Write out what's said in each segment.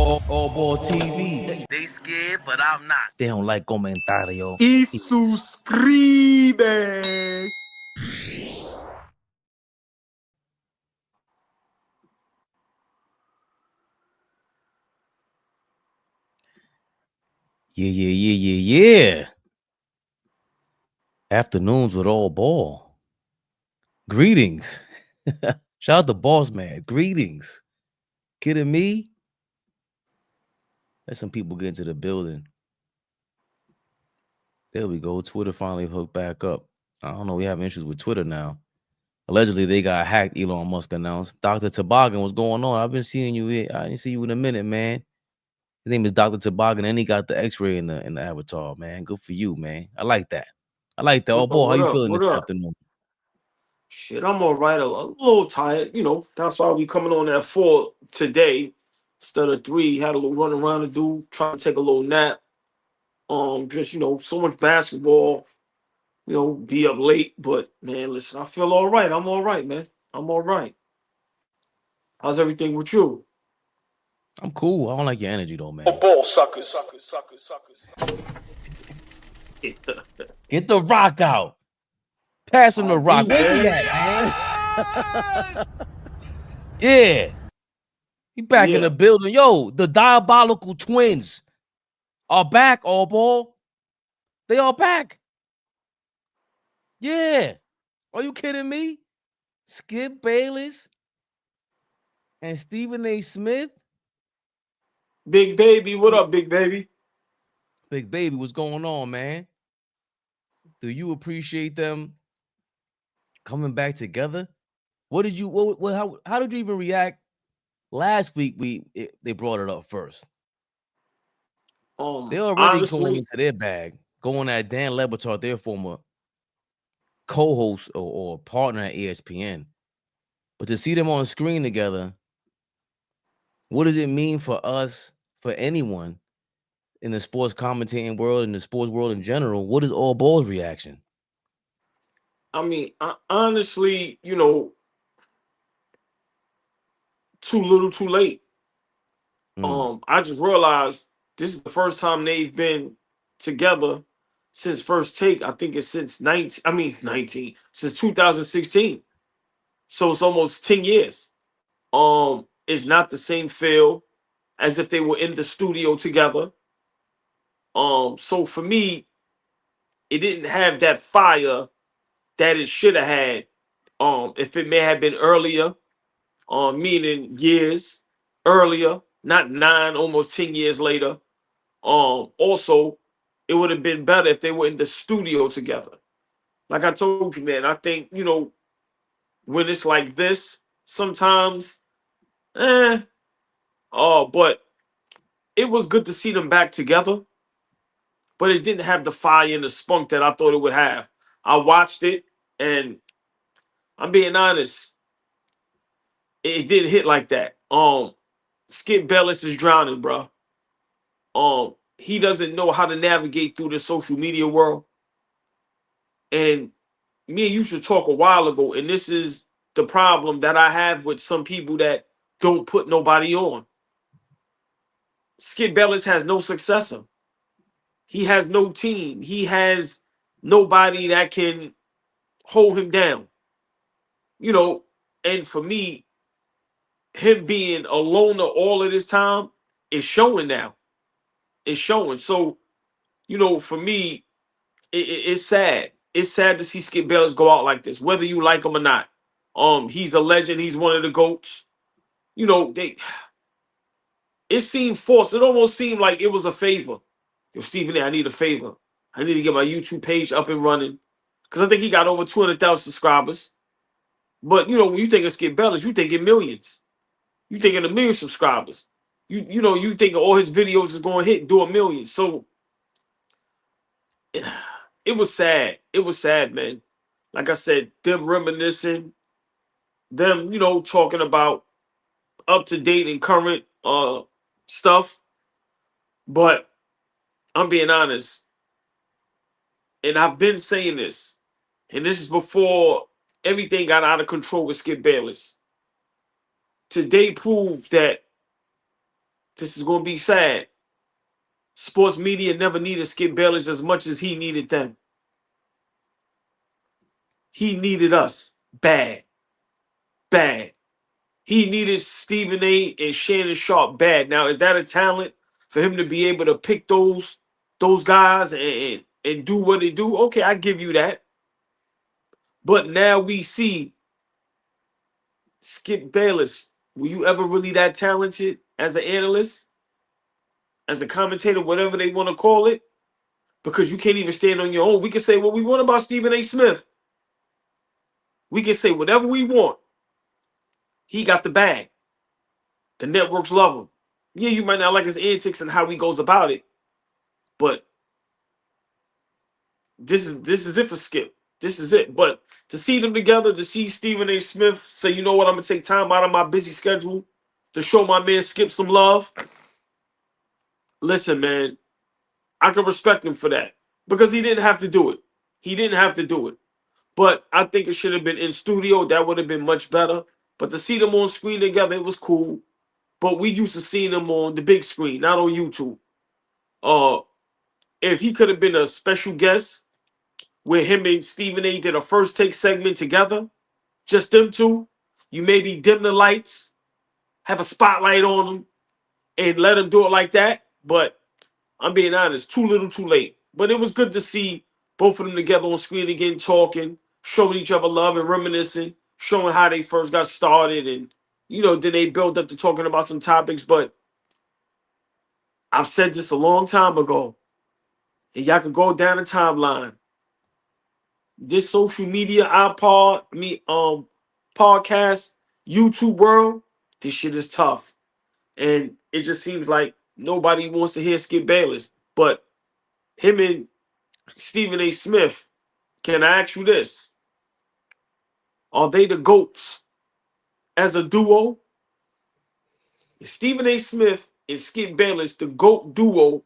AllBall TV. They scared, but I'm not. They don't like comentario. Y suscribe. Yeah. Afternoons with AllBall. Greetings. Shout out to Boss Man. Greetings. Kidding me? Let some people get into the building. There we go. Twitter finally hooked back up. I don't know. We have issues with Twitter now. Allegedly, they got hacked, Elon Musk announced. Dr. Toboggan, what's going on? I've been seeing you here. I didn't see you in a minute, man. His name is Dr. Toboggan, and he got the X-ray in the avatar, man. Good for you, man. I like that. Oh, boy, how you feeling this afternoon? Shit, I'm all right. A little tired. You know, that's why we coming on at 4 today instead of 3. Had a little run around to do. Trying to take a little nap. Just, you know, so much basketball. You know, be up late. But, man, listen, I feel all right. I'm all right, man. I'm all right. How's everything with you? I'm cool. I don't like your energy, though, man. Ball suckers. Get the rock out. Pass him the rock. Where's he at, man? Yeah. He back in the building. Yo, the diabolical twins are back, AllBall. They are back. Yeah. Are you kidding me? Skip Bayless and Stephen A. Smith. Big baby, what up, big baby? Big baby, what's going on, man? Do you appreciate them coming back together? What did you? How did you even react last week? They brought it up first. They already going into their bag, going at Dan Le Batard, their former co-host or partner at ESPN. But to see them on screen together, what does it mean for us, for anyone in the sports commentating world, in the sports world in general? What is AllBall's reaction? I mean, honestly, you know, too little, too late. I just realized this is the first time they've been together since First Take. I think it's since since 2016. So it's almost 10 years. It's not the same feel as if they were in the studio together. So for me, it didn't have that fire that it should have had. If it may have been earlier, meaning years earlier, not 9, almost 10 years later. Also, it would have been better if they were in the studio together. Like I told you, man, I think, you know, when it's like this, sometimes, but it was good to see them back together, but it didn't have the fire and the spunk that I thought it would have. I watched it, and I'm being honest, it didn't hit like that. Skip Bayless is drowning, bro. He doesn't know how to navigate through the social media world. And me and you should talk a while ago, and this is the problem that I have with some people that don't put nobody on. Skip Bayless has no successor. He has no team. He has nobody that can hold him down. You know, and for me, him being a loner all of this time is showing now. It's showing. So, you know, for me, it's sad. It's sad to see Skip Bayless go out like this, whether you like him or not. He's a legend. He's one of the GOATs. You know, it seemed forced. It almost seemed like it was a favor. Yo, Stephen A., I need a favor. I need to get my YouTube page up and running. Because I think he got over 200,000 subscribers. But, you know, when you think of Skip Bayless, you think in millions. You think in a million subscribers. You know, you think all his videos is going to hit, do a million. So, it was sad. It was sad, man. Like I said, them reminiscing, them, you know, talking about up-to-date and current stuff. But I'm being honest, and I've been saying this, and this is before everything got out of control with Skip Bayless. Today proved that This is going to be sad. Sports media never needed Skip Bayless as much as he needed them. He needed us bad. Bad. He needed Stephen A. and Shannon Sharp bad. Now, is that a talent for him to be able to pick those guys and do what they do? Okay, I give you that. But now we see Skip Bayless. Were you ever really that talented as an analyst, as a commentator, whatever they want to call it? Because you can't even stand on your own. We can say what we want about Stephen A. Smith. We can say whatever we want. He got the bag. The networks love him. Yeah, you might not like his antics and how he goes about it, but this is it for Skip. This is it. But to see them together, to see Stephen A. Smith say, you know what, I'm gonna take time out of my busy schedule to show my man Skip some love. Listen, man, I can respect him for that because he didn't have to do it. He didn't have to do it. But I think it should have been in studio. That would have been much better. But to see them on screen together, it was cool. But we used to see them on the big screen, not on YouTube. If he could have been a special guest where him and Stephen A. did a first take segment together, just them two, you maybe dim the lights, have a spotlight on them, and let them do it like that. But I'm being honest, too little, too late. But it was good to see both of them together on screen again, talking, showing each other love and reminiscing, showing how they first got started. And, you know, then they built up to talking about some topics. But I've said this a long time ago, and y'all can go down the timeline. This social media, podcast, YouTube world, this shit is tough. And it just seems like nobody wants to hear Skip Bayless. But him and Stephen A. Smith, can I ask you this? Are they the GOATs as a duo? Is Stephen A. Smith and Skip Bayless the GOAT duo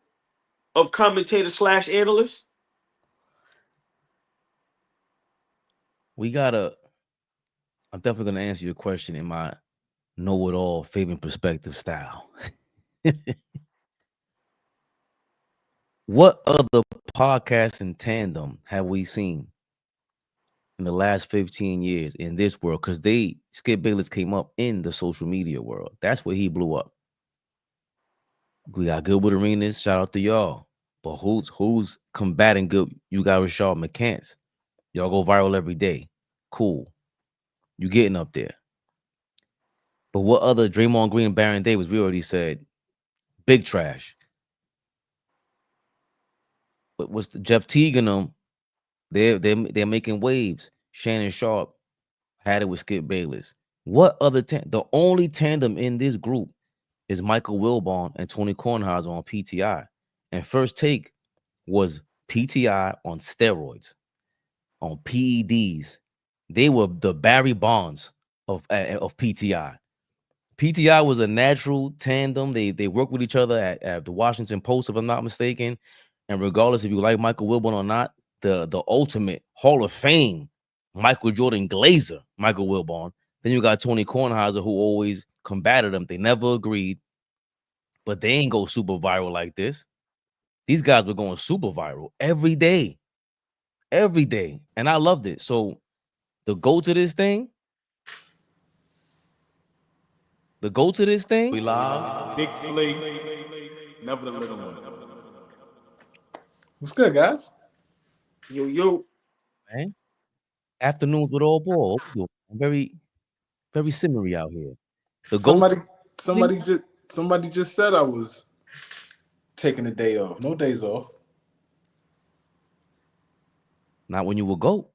of commentator/analyst? I'm definitely gonna answer your question in my know-it-all Fabian perspective style. What other podcasts in tandem have we seen in the last 15 years in this world? Because Skip Bayless came up in the social media world. That's where he blew up. We got Goodwood Arenas. Shout out to y'all. But who's combating good? You got Rashad McCants. Y'all go viral every day. Cool. You getting up there. But what other Draymond Green and Baron Davis? We already said big trash. But what's the Jeff Teague and them? They're making waves. Shannon Sharp had it with Skip Bayless. What other the only tandem in this group is Michael Wilbon and Tony Kornheiser on PTI. And First Take was PTI on steroids, on PEDs. They were the Barry Bonds of PTI. PTI was a natural tandem. They worked with each other at the Washington Post, if I'm not mistaken. And regardless if you like Michael Wilbon or not, the ultimate Hall of Fame Michael Jordan Glazer, Michael Wilbon. Then you got Tony Kornheiser, who always combated them. They never agreed, but they ain't go super viral like this. These guys were going super viral every day. And I loved it. So the go to this thing, We live. Big Flea, never the little one. What's good, guys? Yo. man. Afternoons with AllBall. Very, very simmery out here. Somebody just said I was taking a day off. No days off. Not when you will go.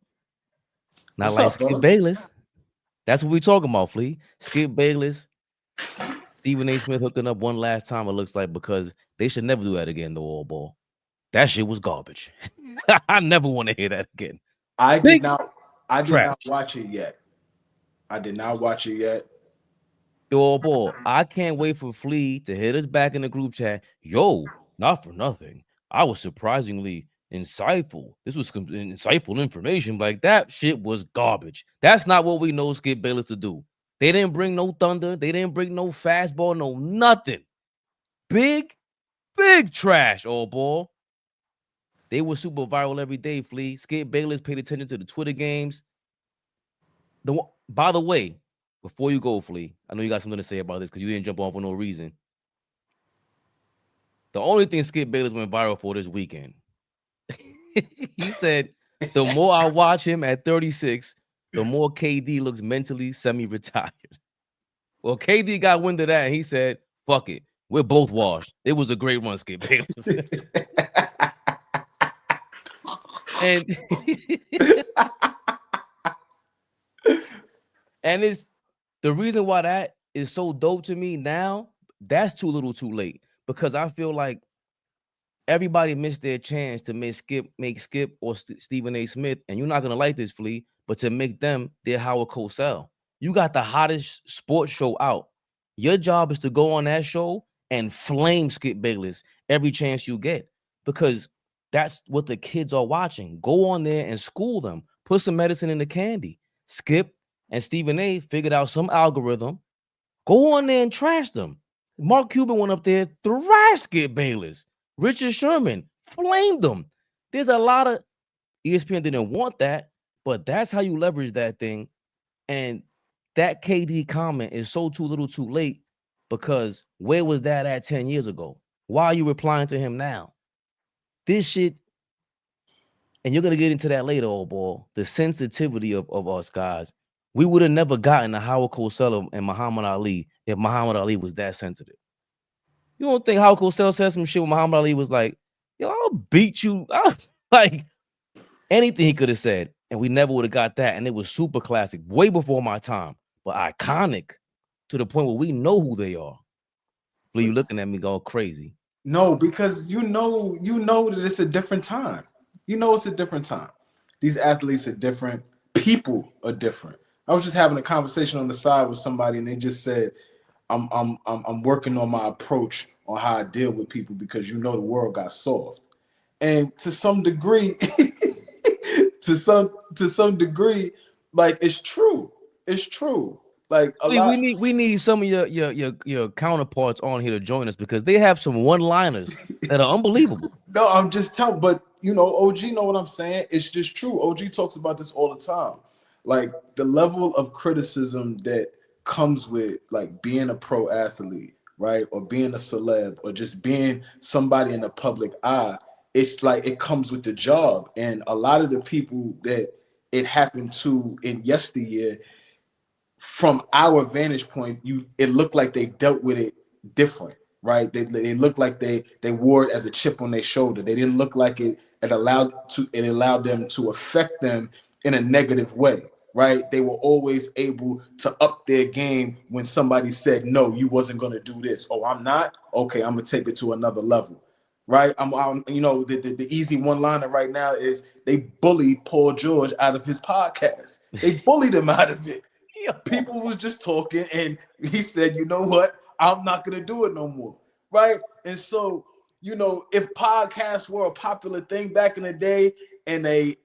Not What's like up, Skip brother? Bayless. That's what we talking about, Flea. Skip Bayless, Stephen A. Smith hooking up one last time, it looks like, because they should never do that again, the AllBall. That shit was garbage. I never want to hear that again. I did not watch it yet. AllBall, I can't wait for Flea to hit us back in the group chat. Yo, not for nothing, I was surprisingly insightful. This was insightful information. Like, that shit was garbage. That's not what we know Skip Bayless to do. They didn't bring no thunder. They didn't bring no fastball, no nothing. big trash, AllBall. They were super viral every day, Flea. Skip Bayless paid attention to the Twitter games. By the way, before you go, Flea, I know you got something to say about this because you didn't jump on for no reason. The only thing Skip Bayless went viral for this weekend, he said, the more I watch him at 36, the more KD looks mentally semi-retired. Well, KD got wind of that and he said, fuck it. We're both washed. It was a great run, Skip Bayless. And and it's the reason why that is so dope to me now, that's too little too late. Because I feel like everybody missed their chance to make Skip or Stephen A. Smith, and you're not gonna like this, Flea, but to make them their Howard Cosell. You got the hottest sports show out. Your job is to go on that show and flame Skip Bayless every chance you get, because that's what the kids are watching. Go on there and school them. Put some medicine in the candy. Skip and Stephen A. figured out some algorithm. Go on there and trash them. Mark Cuban went up there, thrashed Skip Bayless. Richard Sherman flamed them. There's a lot of ESPN didn't want that, but that's how you leverage that thing. And that KD comment is so too little too late, because where was that at 10 years ago? Why are you replying to him now? This shit, and you're going to get into that later, AllBall, the sensitivity of us guys. We would have never gotten a Howard Cosell and Muhammad Ali if Muhammad Ali was that sensitive. You don't think Howard Cosell said some shit when Muhammad Ali was like, yo, I'll beat you. Like, anything he could have said, and we never would have got that. And it was super classic, way before my time, but iconic to the point where we know who they are. But you looking at me go crazy. No, because you know that it's a different time. You know it's a different time. These athletes are different. People are different. I was just having a conversation on the side with somebody, and they just said, I'm working on my approach on how I deal with people, because you know the world got soft. And to some degree, to some degree, like, it's true. It's true. Like, we need some of your counterparts on here to join us, because they have some one-liners that are unbelievable. No, I'm just telling, but you know, OG know what I'm saying. It's just true. OG talks about this all the time. Like, the level of criticism that comes with like being a pro athlete, right? Or being a celeb, or just being somebody in the public eye. It's like it comes with the job. And a lot of the people that it happened to in yesteryear, from our vantage point, it looked like they dealt with it different, right? They looked like they wore it as a chip on their shoulder. They didn't look like it allowed them to affect them in a negative way, right? They were always able to up their game when somebody said, no, you wasn't going to do this. Oh, I'm not? Okay, I'm going to take it to another level, right? I'm you know, the easy one-liner right now is they bullied Paul George out of his podcast. They bullied him out of it. People was just talking, and he said, you know what? I'm not going to do it no more, right? And so, you know, if podcasts were a popular thing back in the day, and a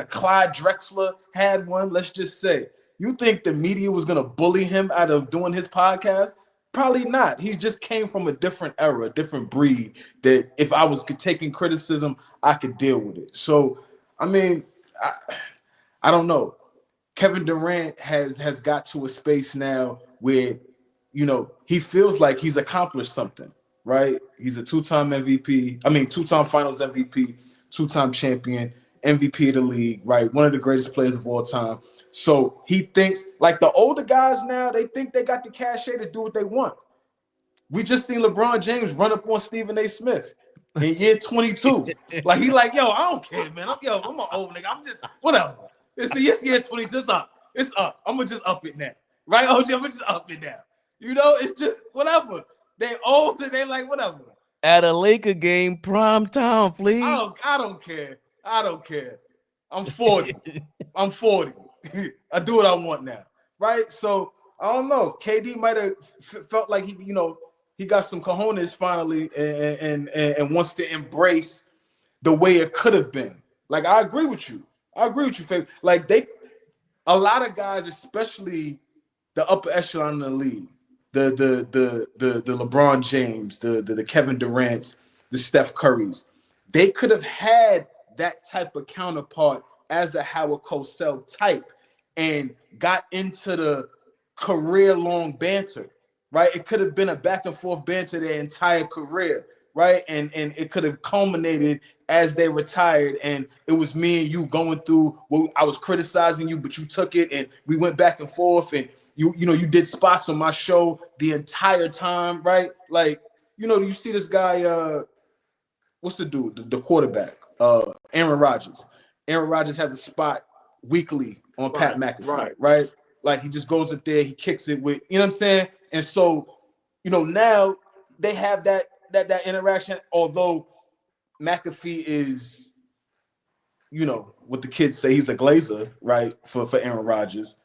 Clyde Drexler had one, let's just say, you think the media was going to bully him out of doing his podcast? Probably not. He just came from a different era, a different breed, that if I was taking criticism, I could deal with it. So, I mean, I don't know. Kevin Durant has got to a space now where, you know, he feels like he's accomplished something, right? He's a two-time Finals MVP, two-time champion, MVP of the league, right? One of the greatest players of all time. So he thinks, like the older guys now, they think they got the cachet to do what they want. We just seen LeBron James run up on Stephen A. Smith in year 22. Like, he like, yo, I don't care, man. I'm an old nigga. I'm just, whatever. It's year 22. It's up. It's up. I'm going to just up it now. Right, OG? I'm going to just up it now. You know, it's just whatever. They old and they like whatever. At a Laker game, prime time, please. I don't care. I don't care. I'm 40. I'm 40. I do what I want now. Right? So, I don't know. KD might have felt like he got some cojones finally and wants to embrace the way it could have been. Like, I agree with you. Fabian. Like, a lot of guys, especially the upper echelon in the league, the LeBron James, the Kevin Durant's, the Steph Curry's. They could have had that type of counterpart as a Howard Cosell type and got into the career-long banter, right? It could have been a back and forth banter their entire career, right? And it could have culminated as they retired, and it was me and you going through, well, I was criticizing you, but you took it, and we went back and forth, and you did spots on my show the entire time, right? Like, you see this guy, what's the dude, the quarterback, Aaron Rodgers. Aaron Rodgers has a spot weekly on Pat McAfee, right? Like, he just goes up there, he kicks it with, you know what I'm saying? And so, now they have that interaction, although McAfee is, what the kids say, he's a glazer, right? For Aaron Rodgers,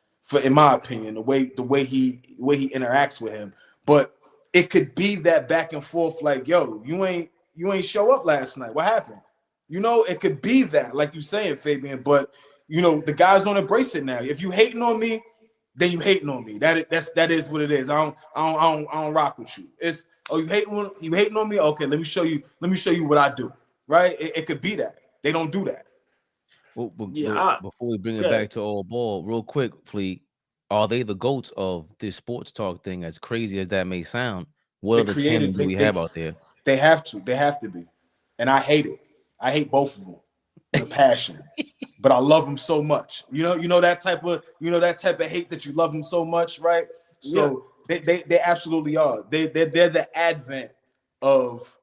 in my opinion, the way he interacts with him. But it could be that back and forth, like, yo, you ain't show up last night. What happened? It could be that, like you saying, Fabian. But the guys don't embrace it now. If you hating on me, then you hating on me. That is what it is. I don't rock with you. It's, oh, you hating on me? Okay, let me show you what I do. Right? It could be that. They don't do that. Well, before we bring it back to AllBall, real quick, Fleet, are they the GOATs of this sports talk thing? As crazy as that may sound, what other candidates do we have out there? They have to be, and I hate it. I hate both of them with a passion, but I love them so much. You know that type of hate that you love them so much, right? So they absolutely are. They're the advent of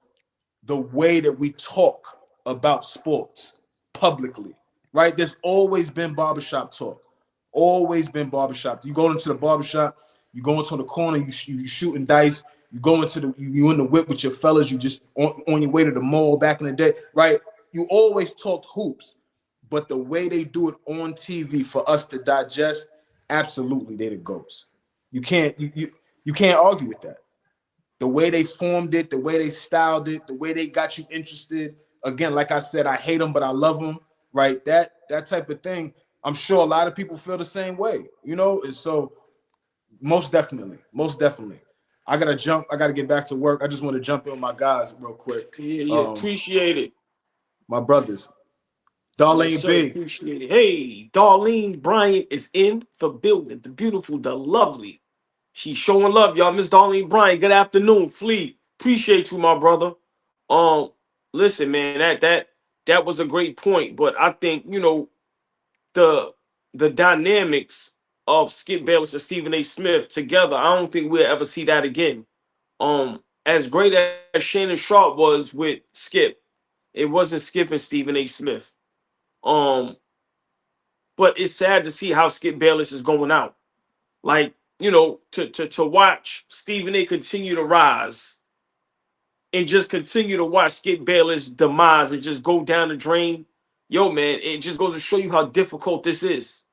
the way that we talk about sports publicly, right? There's always been barbershop talk. Always been barbershop. You go into the barbershop, you go into the corner, you shooting dice, you go into you in the whip with your fellas, you just on your way to the mall back in the day, right? You always talked hoops, but the way they do it on TV for us to digest, absolutely, they the GOATs. You can't argue with that. The way they formed it, the way they styled it, the way they got you interested. Again, like I said, I hate them, but I love them, right? That type of thing. I'm sure a lot of people feel the same way, And so most definitely. I gotta jump. I gotta get back to work. I just want to jump in with my guys real quick. Appreciate it. My brothers. Darlene B. Appreciate it. Hey, Darlene Bryant is in the building. The beautiful, the lovely. She's showing love, y'all. Miss Darlene Bryant, good afternoon. Fleet, appreciate you, my brother. Listen, man, that was a great point, but I think the dynamics of Skip Bayless and Stephen A. Smith together, I don't think we'll ever see that again. As great as Shannon Sharp was with Skip, it wasn't Skip and Stephen A. Smith. But it's sad to see how Skip Bayless is going out. Like, to watch Stephen A. continue to rise and just continue to watch Skip Bayless' demise and just go down the drain. Yo, man, it just goes to show you how difficult this is.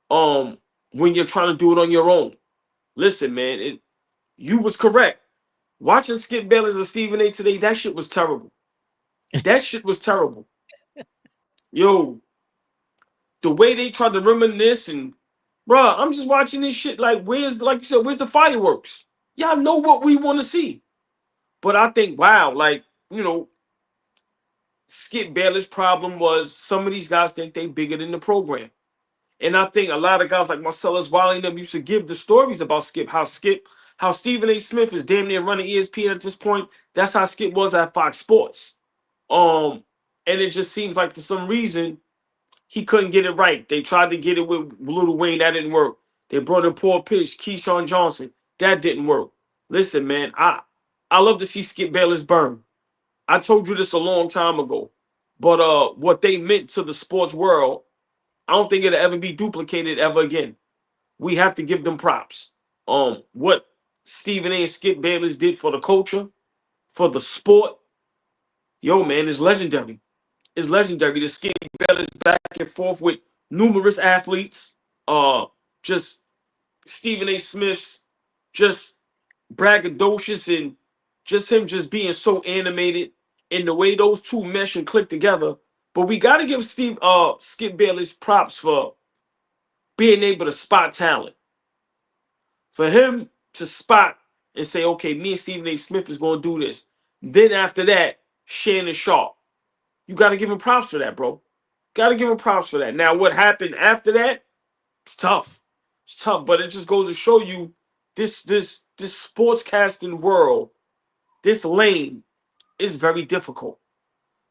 When you're trying to do it on your own. Listen, man, you was correct. Watching Skip Bayless and Stephen A. today, that shit was terrible. That shit was terrible. Yo, the way they tried to reminisce and, bruh, I'm just watching this shit like like you said, where's the fireworks? Y'all know what we want to see. But I think, wow, like, Skip Bayless' problem was some of these guys think they bigger than the program. And I think a lot of guys like Marcellus Wiley and them used to give the stories about Skip, how Stephen A. Smith is damn near running ESPN at this point. That's how Skip was at Fox Sports. And it just seems like for some reason he couldn't get it right. They tried to get it with Lil Wayne, that didn't work. They brought in Paul Pitch, Keyshawn Johnson, that didn't work. Listen, man, I love to see Skip Bayless burn. I told you this a long time ago, but what they meant to the sports world, I don't think it'll ever be duplicated ever again. We have to give them props. What Stephen A. and Skip Bayless did for the culture, for the sport, yo, man, is legendary. It's legendary to Skip Bayless back and forth with numerous athletes. Just Stephen A. Smith's just braggadocious and just him just being so animated in the way those two mesh and click together. But we got to give Skip Bayless props for being able to spot talent. For him to spot and say, okay, me and Stephen A. Smith is going to do this. Then after that, Shannon Sharp. You got to give him props for that, bro. Got to give him props for that. Now, what happened after that? It's tough. It's tough, but it just goes to show you this sportscasting world, this lane is very difficult.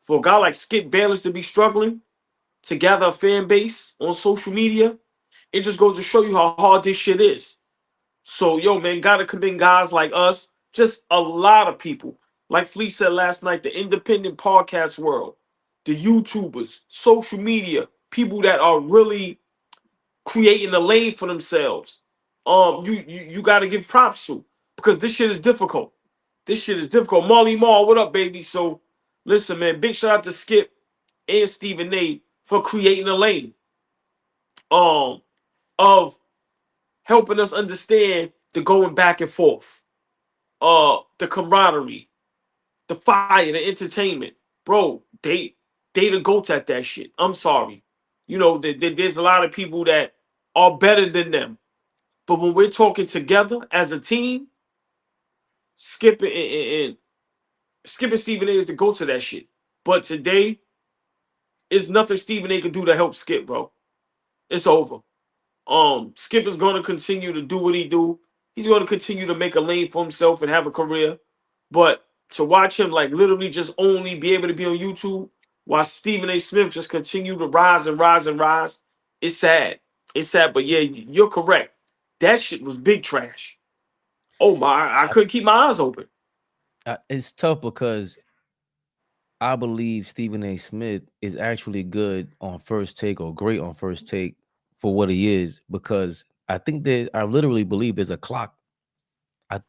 For a guy like Skip Bayless to be struggling to gather a fan base on social media, it just goes to show you how hard this shit is. So, yo, man, gotta commend guys like us, just a lot of people. Like Fleet said last night, the independent podcast world, the YouTubers, social media, people that are really creating a lane for themselves. You gotta give props to, because this shit is difficult. This shit is difficult. Marley Marl, what up, baby? So, listen, man, big shout out to Skip and Stephen A for creating a lane. Of helping us understand the going back and forth, the camaraderie, the fire, the entertainment. Bro, they the goats at that shit. I'm sorry. You know, there's a lot of people that are better than them. But when we're talking together as a team, Skip and Stephen A is the goats of that shit. But today, it's nothing Stephen A can do to help Skip, bro. It's over. Skip is going to continue to do what he do. He's going to continue to make a lane for himself and have a career. But to watch him like literally just only be able to be on YouTube while Stephen A. Smith just continue to rise and rise and rise, it's sad. It's sad, but yeah, you're correct. That shit was big trash. Oh my, I couldn't keep my eyes open. It's tough because I believe Stephen A. Smith is actually good on First Take, or great on First Take for what he is, because I think that I literally believe there's a clock.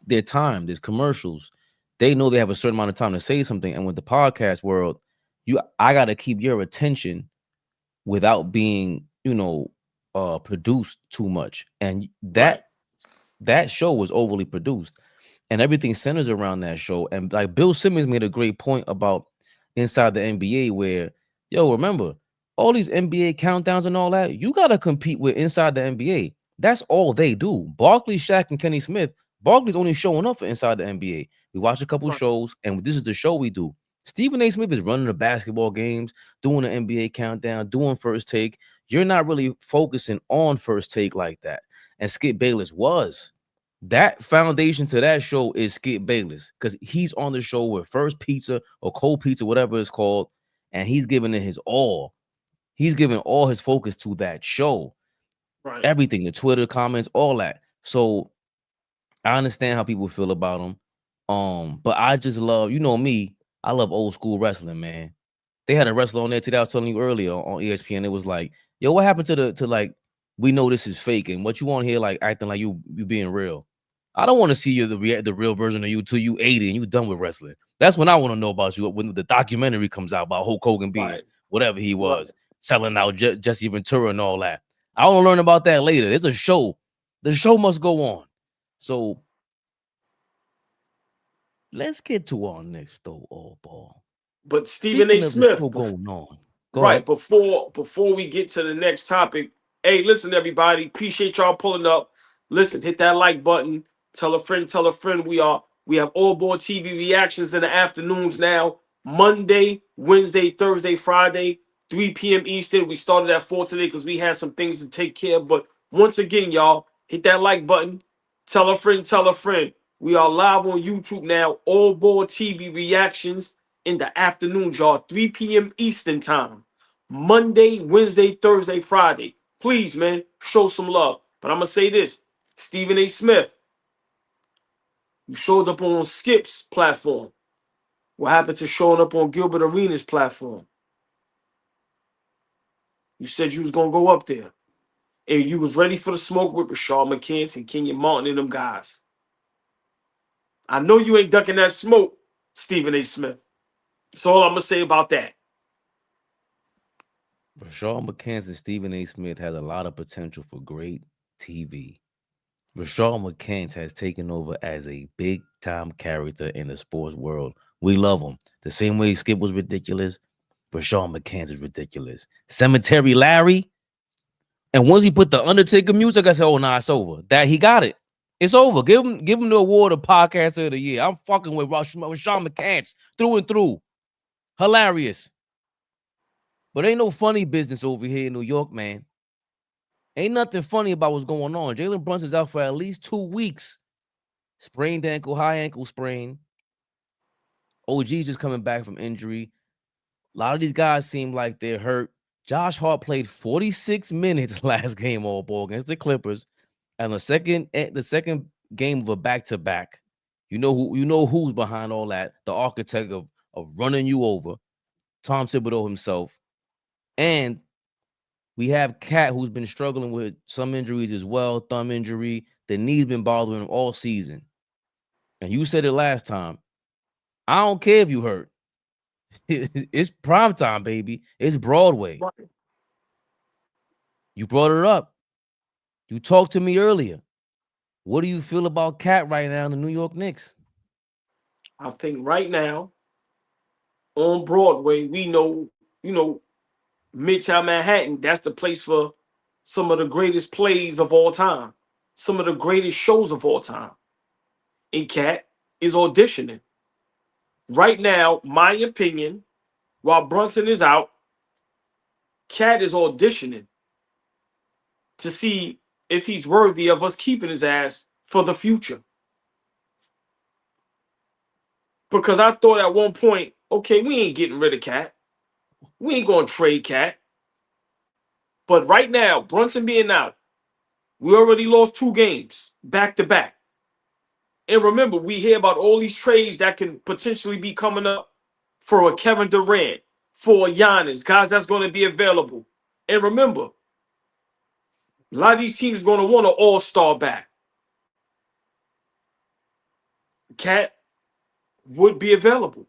Their time, there's commercials. They know they have a certain amount of time to say something. And with the podcast world, I got to keep your attention without being, produced too much. And that show was overly produced, and everything centers around that show. And like Bill Simmons made a great point about Inside the NBA, where, remember, all these NBA countdowns and all that, you got to compete with Inside the NBA. That's all they do. Barkley, Shaq, and Kenny Smith, Barkley's only showing up for Inside the NBA. We watch a couple shows, and this is the show we do. Stephen A. Smith is running the basketball games, doing the NBA countdown, doing First Take. You're not really focusing on First Take like that. And Skip Bayless was. That foundation to that show is Skip Bayless, because he's on the show with First Pizza or Cold Pizza, whatever it's called, and he's giving it his all. He's giving all his focus to that show. Right. Everything, the Twitter comments, all that. So I understand how people feel about him. But I just love, me, I love old school wrestling, man. They had a wrestler on there today I was telling you earlier on ESPN. It was like, yo, what happened to like, we know this is fake, and what you want here, like acting like you being real. I don't want to see you the real version of you till you 80 and you done with wrestling. That's when I want to know about you, when the documentary comes out about Hulk Hogan being whatever he was, selling out Jesse Ventura and all that. I want to learn about that later. It's a show. The show must go on. So let's get to our next though, AllBall. But Stephen A. Smith, going on. Right, before we get to the next topic, hey, listen, everybody, appreciate y'all pulling up. Listen, hit that like button. Tell a friend. We have AllBall TV reactions in the afternoons now. Monday, Wednesday, Thursday, Friday, 3 p.m. Eastern. We started at 4 today because we had some things to take care of. But once again, y'all, hit that like button. Tell a friend. We are live on YouTube now. AllBall TV reactions in the afternoons, y'all. 3 p.m. Eastern time. Monday, Wednesday, Thursday, Friday. Please, man, show some love. But I'm going to say this. Stephen A. Smith, you showed up on Skip's platform. What happened to showing up on Gilbert Arenas' platform? You said you was going to go up there. And you was ready for the smoke with Rashard McCants and Kenyon Martin and them guys. I know you ain't ducking that smoke, Stephen A. Smith. That's all I'm going to say about that. Rashard McCants and Stephen A. Smith has a lot of potential for great TV. Rashard McCants has taken over as a big-time character in the sports world. We love him. The same way Skip was ridiculous, Rashard McCants is ridiculous. Cemetery Larry. And once he put the Undertaker music, I said, oh, nah, it's over. That he got it. It's over. Give him the award of podcaster of the year. I'm fucking with Sean McCants through and through. Hilarious. But ain't no funny business over here in New York, man. Ain't nothing funny about what's going on. Jalen Brunson's out for at least 2 weeks. Sprained ankle, high ankle sprain. OG just coming back from injury. A lot of these guys seem like they're hurt. Josh Hart played 46 minutes last game AllBall against the Clippers. And the second game of a back-to-back. You know who's behind all that. The architect of running you over. Tom Thibodeau himself. And we have Cat, who's been struggling with some injuries as well, thumb injury. The knee's been bothering him all season. And you said it last time. I don't care if you hurt. It's prime time, baby. It's Broadway. Right. You brought it up. You talked to me earlier. What do you feel about Cat right now in the New York Knicks? I think right now on Broadway, we know, Midtown Manhattan, that's the place for some of the greatest plays of all time, some of the greatest shows of all time. And Cat is auditioning. Right now, my opinion, while Brunson is out, Cat is auditioning to see if he's worthy of us keeping his ass for the future. Because I thought at one point, okay, we ain't getting rid of Cat. We ain't going to trade Cat. But right now, Brunson being out, we already lost 2 games back to back. And remember, we hear about all these trades that can potentially be coming up for a Kevin Durant, for a Giannis, guys that's going to be available. And remember, a lot of these teams are going to want an all-star back. Cat would be available.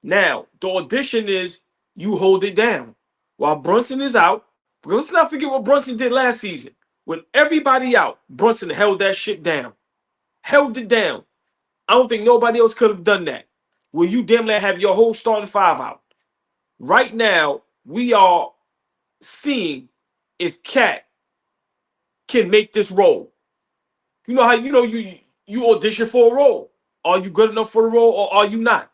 Now, the audition is you hold it down. While Brunson is out, because let's not forget what Brunson did last season. With everybody out, Brunson held that shit down. Held it down. I don't think nobody else could have done that. Where you damn near have your whole starting 5 out. Right now, we are seeing if Cat can make this role. You know how you audition for a role. Are you good enough for the role or are you not?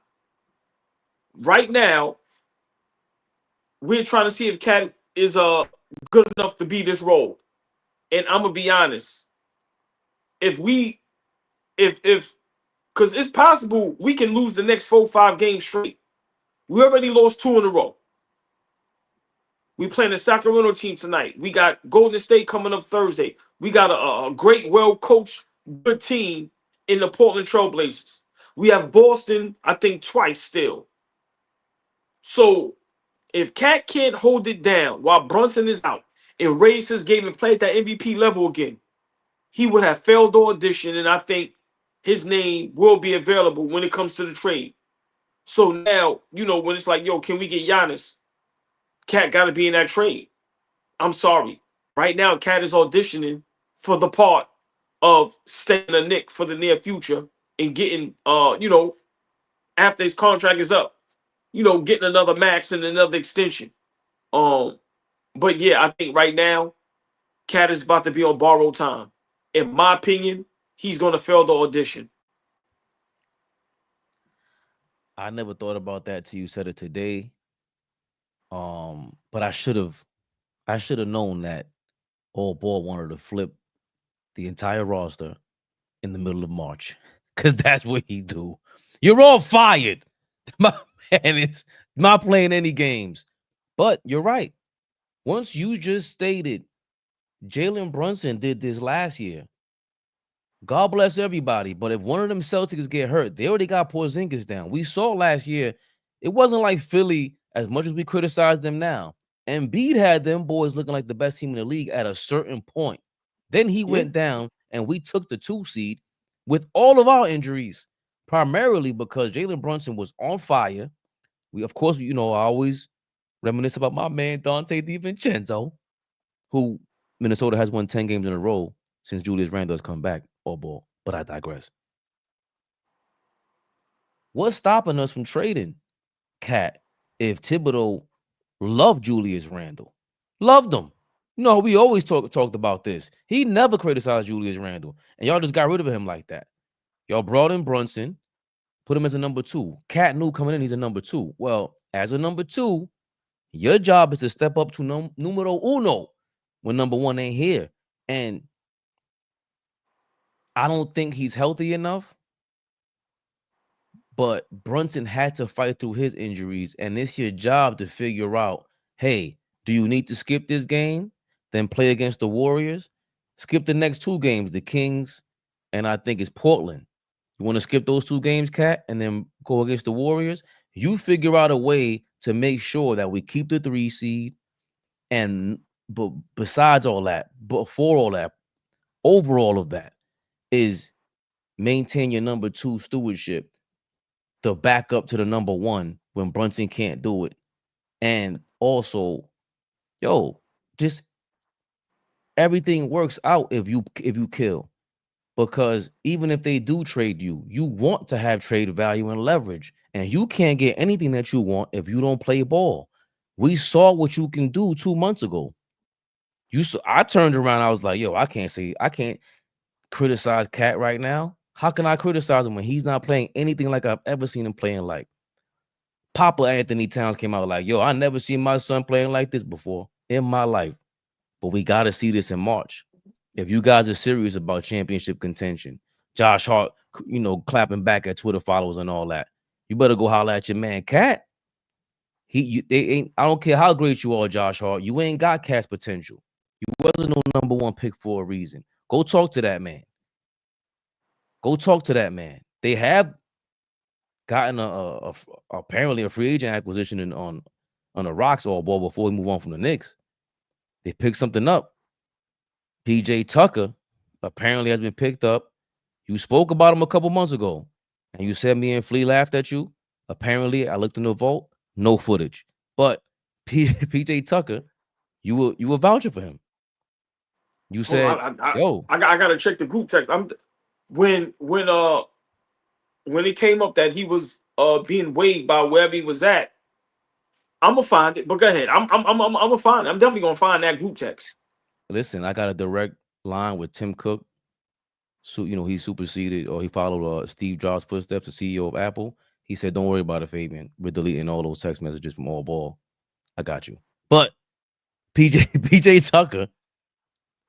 Right now, we're trying to see if Cat is good enough to be this role. And I'm gonna be honest. If because it's possible we can lose the next 4-5 games straight. We already lost 2 in a row. We playing the Sacramento team tonight. We got Golden State coming up Thursday. We got a great, well-coached, good team in the Portland Trailblazers. We have Boston, I think, twice still. So if Cat can't hold it down while Brunson is out and raise his game and play at that MVP level again, he would have failed the audition, and I think his name will be available when it comes to the trade. So now, when it's like, yo, can we get Giannis? Cat got to be in that trade. I'm sorry. Right now, Cat is auditioning for the part of staying a Knick for the near future and getting, after his contract is up, getting another max and another extension. But yeah, I think right now, Cat is about to be on borrowed time. In my opinion, he's going to fail the audition. I never thought about that till you said it today. But I should have known that AllBall wanted to flip the entire roster in the middle of March. Cause that's what he do. You're all fired. My man is not playing any games. But you're right. Once you just stated Jalen Brunson did this last year. God bless everybody. But if one of them Celtics get hurt, they already got Porzingis down. We saw last year, it wasn't like Philly, as much as we criticize them now. Embiid had them boys looking like the best team in the league at a certain point. Then he went down, and we took the 2 seed with all of our injuries, primarily because Jalen Brunson was on fire. We, of course, I always reminisce about my man Dante DiVincenzo, who Minnesota has won 10 games in a row since Julius Randle has come back, AllBall. But I digress. What's stopping us from trading Cat if Thibodeau loved Julius Randle? Loved him. No, we always talked about this. He never criticized Julius Randle, and y'all just got rid of him like that. Y'all brought in Brunson, put him as a number 2. Cat knew coming in he's a number 2. Well, as a number 2, your job is to step up to numero uno when number 1 ain't here. And I don't think he's healthy enough. But Brunson had to fight through his injuries, and it's your job to figure out, hey, do you need to skip this game, then play against the Warriors? Skip the next 2 games, the Kings, and I think it's Portland. You want to skip those 2 games, Cat, and then go against the Warriors? You figure out a way to make sure that we keep the 3 seed, and but besides all that, before all that, over all of that, is maintain your number 2 stewardship, the backup to the number 1 when Brunson can't do it. And also, just everything works out if you kill. Because even if they do trade you, you want to have trade value and leverage. And you can't get anything that you want if you don't play ball. We saw what you can do 2 months ago. I turned around, I was like, I can't criticize Cat right now. How can I criticize him when he's not playing anything like I've ever seen him playing like? Papa Anthony Towns came out like, I never seen my son playing like this before in my life. But we got to see this in March. If you guys are serious about championship contention, Josh Hart, clapping back at Twitter followers and all that, you better go holler at your man Cat. They ain't. I don't care how great you are, Josh Hart. You ain't got Cat's potential. You wasn't no number 1 pick for a reason. Go talk to that man. They have gotten apparently a free agent acquisition on the Rocks AllBall before we move on from the Knicks. They picked something up. PJ Tucker apparently has been picked up. You spoke about him a couple months ago, and you said me and Flea laughed at you. Apparently, I looked in the vault, no footage. But PJ Tucker, you were vouching for him. You said, I gotta check the group text. When it came up that he was being waived by wherever he was at, I'm gonna find it. But go ahead. I'm gonna find it. I'm definitely gonna find that group text. Listen, I got a direct line with Tim Cook. So he superseded, or he followed Steve Jobs' footsteps, the CEO of Apple. He said, "Don't worry about it, Fabian. We're deleting all those text messages from AllBall. I got you." But PJ Tucker,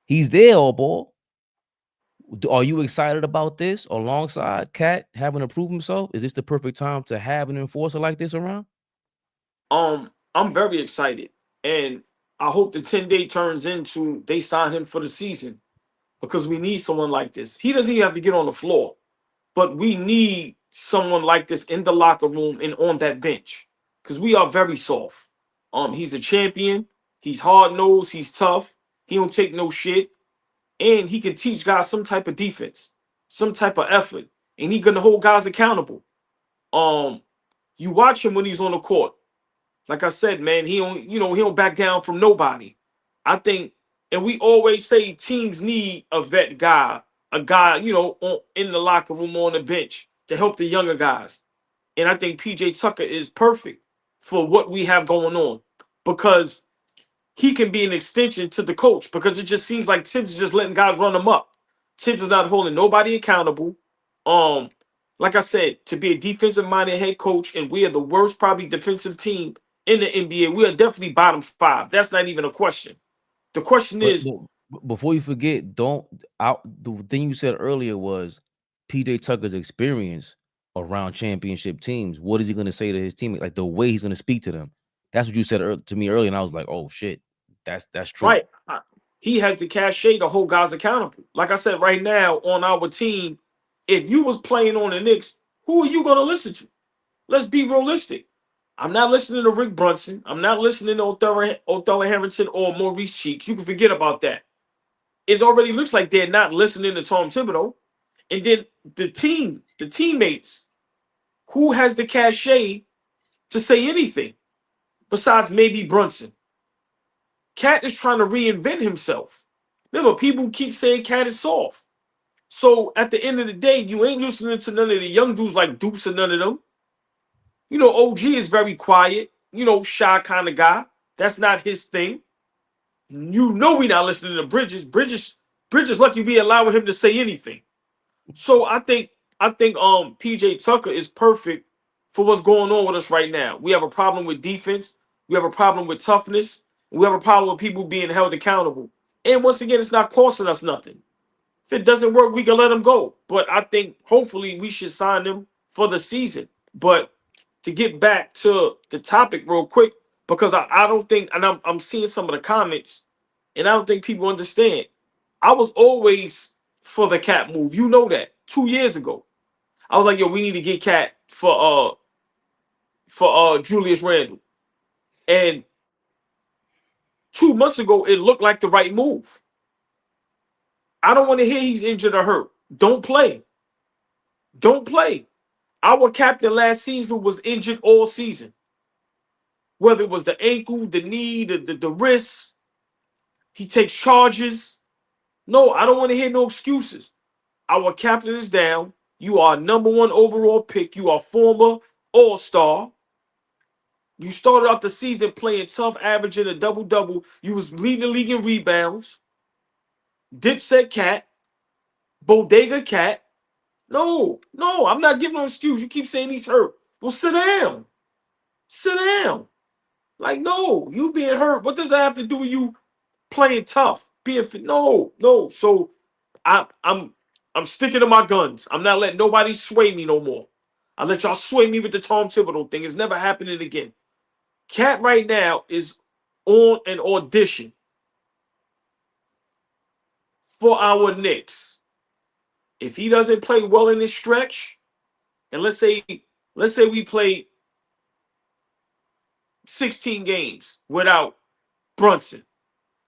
he's there, AllBall. Are you excited about this alongside Cat having to prove himself? Is this the perfect time to have an enforcer like this around? I'm very excited, and I hope the 10-day turns into they sign him for the season, because we need someone like this. He doesn't even have to get on the floor, but we need someone like this in the locker room and on that bench, because we are very soft. He's a champion. He's hard-nosed. He's tough. He don't take no shit. And he can teach guys some type of defense, some type of effort, and he's gonna hold guys accountable. You watch him when he's on the court. Like I said, man, he don't back down from nobody. I think, and we always say teams need a vet guy, a guy, in the locker room on the bench to help the younger guys. And I think PJ Tucker is perfect for what we have going on, because he can be an extension to the coach, because it just seems like Tibbs is just letting guys run them up. Tibbs is not holding nobody accountable. Like I said, to be a defensive-minded head coach, and we are the worst probably defensive team in the NBA. We are definitely bottom 5. That's not even a question. The question is, before you forget, the thing you said earlier was PJ Tucker's experience around championship teams. What is he going to say to his teammates? Like the way he's going to speak to them. That's what you said to me earlier, and I was like, oh shit. That's true. Right. He has the cachet to hold guys accountable. Like I said, right now on our team, if you was playing on the Knicks, who are you going to listen to? Let's be realistic. I'm not listening to Rick Brunson. I'm not listening to Othello Harrington or Maurice Cheeks. You can forget about that. It already looks like they're not listening to Tom Thibodeau. And then the teammates, who has the cachet to say anything besides maybe Brunson? Cat is trying to reinvent himself. Remember, people keep saying Cat is soft. So at the end of the day, you ain't listening to none of the young dudes like Deuce and none of them. OG is very quiet, shy kind of guy. That's not his thing. You know we not listening to Bridges. Bridges lucky we allowing him to say anything. So I think PJ Tucker is perfect for what's going on with us right now. We have a problem with defense. We have a problem with toughness. We have a problem with people being held accountable. And once again, it's not costing us nothing. If it doesn't work, we can let him go. But I think hopefully we should sign him for the season. But to get back to the topic real quick, because I don't think, and I'm seeing some of the comments, and I don't think people understand. I was always for the Cat move. You know that. 2 years ago. I was like, yo, we need to get Cat for Julius Randle. And 2 months ago, it looked like the right move. I don't want to hear he's injured or hurt. Don't play. Don't play. Our captain last season was injured all season. Whether it was the ankle, the knee, the wrist, he takes charges. No, I don't want to hear no excuses. Our captain is down. You are #1 overall pick. You are former All-Star. You started out the season playing tough, averaging a double-double. You was leading the league in rebounds. Dipset Cat. Bodega Cat. No, I'm not giving no excuse. You keep saying he's hurt. Well, sit down. Sit down. Like, no, you being hurt. What does that have to do with you playing tough? No. So I'm sticking to my guns. I'm not letting nobody sway me no more. I let y'all sway me with the Tom Thibodeau thing. It's never happening again. Cat right now is on an audition for our Knicks. If he doesn't play well in this stretch, and let's say we play 16 games without Brunson,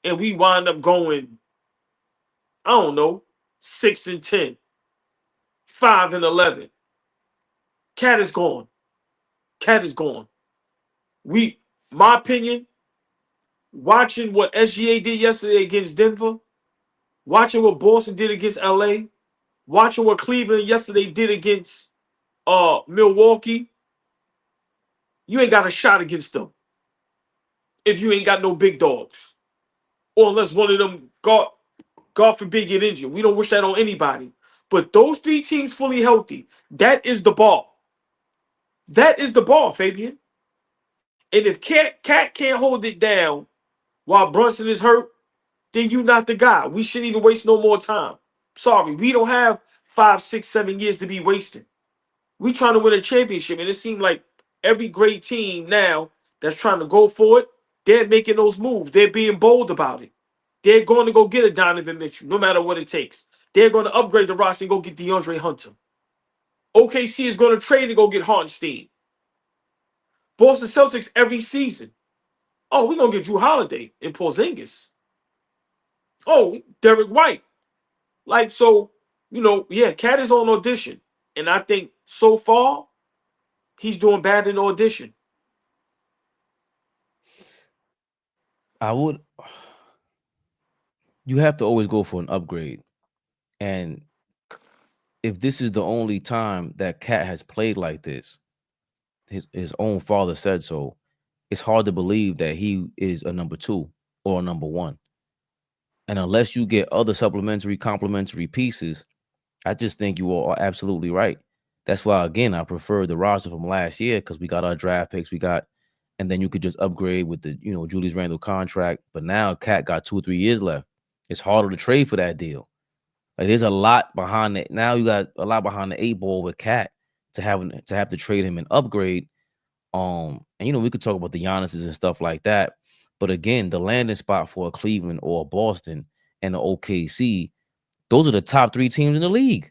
and we wind up going, I don't know, 6-10, 5-11. Cat is gone. Cat is gone. My opinion, watching what SGA did yesterday against Denver, watching what Boston did against LA, watching what Cleveland yesterday did against Milwaukee, you ain't got a shot against them if you ain't got no big dogs. Or unless one of them, God forbid, get injured. We don't wish that on anybody. But those 3 teams fully healthy, that is the ball. That is the ball, Fabian. And if Cat can't hold it down while Brunson is hurt, then you not the guy. We shouldn't even waste no more time. Sorry, we don't have 5, 6, 7 years to be wasting. We trying to win a championship, and it seems like every great team now that's trying to go for it, they're making those moves. They're being bold about it. They're going to go get a Donovan Mitchell, no matter what it takes. They're going to upgrade the roster and go get DeAndre Hunter. OKC is going to trade and go get Hartenstein. Boston Celtics every season. Oh, we're going to get Drew Holiday and Porzingis. Oh, Derek White. Like, so, yeah, Cat is on audition. And I think so far, he's doing bad in audition. You have to always go for an upgrade. And if this is the only time that Cat has played like this, his own father said so, it's hard to believe that he is a #2 or a #1. And unless you get other complementary pieces, I just think you are absolutely right. That's why, again, I prefer the roster from last year, because we got our draft picks, and then you could just upgrade with the, Julius Randle contract. But now Cat got 2 or 3 years left. It's harder to trade for that deal. Like, there's a lot behind it. Now you got a lot behind the 8-ball with Cat to have to trade him and upgrade. And we could talk about the Giannis's and stuff like that. But again, the landing spot for a Cleveland or a Boston and the OKC, those are the top 3 teams in the league.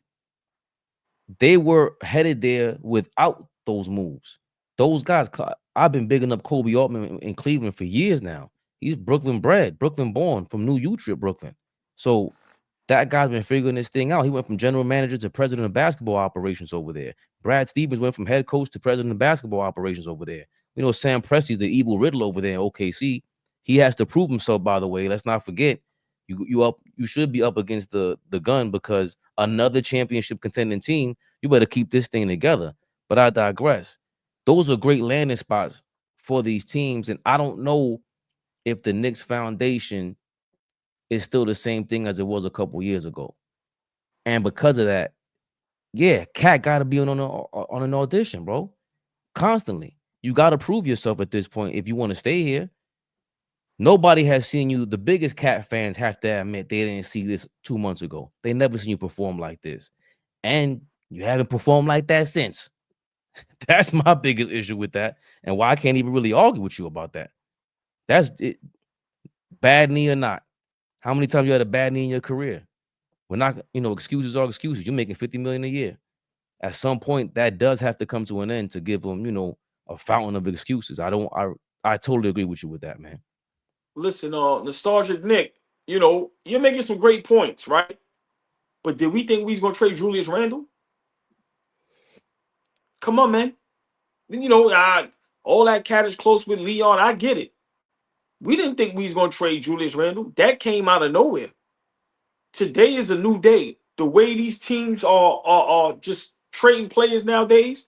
They were headed there without those moves. Those guys, I've been bigging up Kobe Altman in Cleveland for years now. He's Brooklyn bred, Brooklyn born, from New Utrecht, Brooklyn. So that guy's been figuring this thing out. He went from general manager to president of basketball operations over there. Brad Stevens went from head coach to president of basketball operations over there. Sam Presti's the evil Riddle over there in OKC. He has to prove himself, by the way. Let's not forget, you should be up against the gun, because another championship contending team, you better keep this thing together. But I digress. Those are great landing spots for these teams. And I don't know if the Knicks Foundation is still the same thing as it was a couple years ago. And because of that, yeah, Cat got to be on an audition, bro. Constantly. You got to prove yourself at this point if you want to stay here. Nobody has seen you. The biggest Cat fans have to admit they didn't see this 2 months ago. They never seen you perform like this. And you haven't performed like that since. That's my biggest issue with that. And why I can't even really argue with you about that. That's it. Bad knee or not. How many times you had a bad knee in your career? We're not, excuses are excuses. You're making $50 million a year. At some point, that does have to come to an end to give them, a fountain of excuses. I totally agree with you with that, man. Listen, Nostalgic Nick, you're making some great points, right? But did we think we was gonna trade Julius Randle? Come on, man. All that Cat is close with Leon. I get it. We didn't think we was gonna trade Julius Randle. That came out of nowhere. Today is a new day. The way these teams are just trading players nowadays.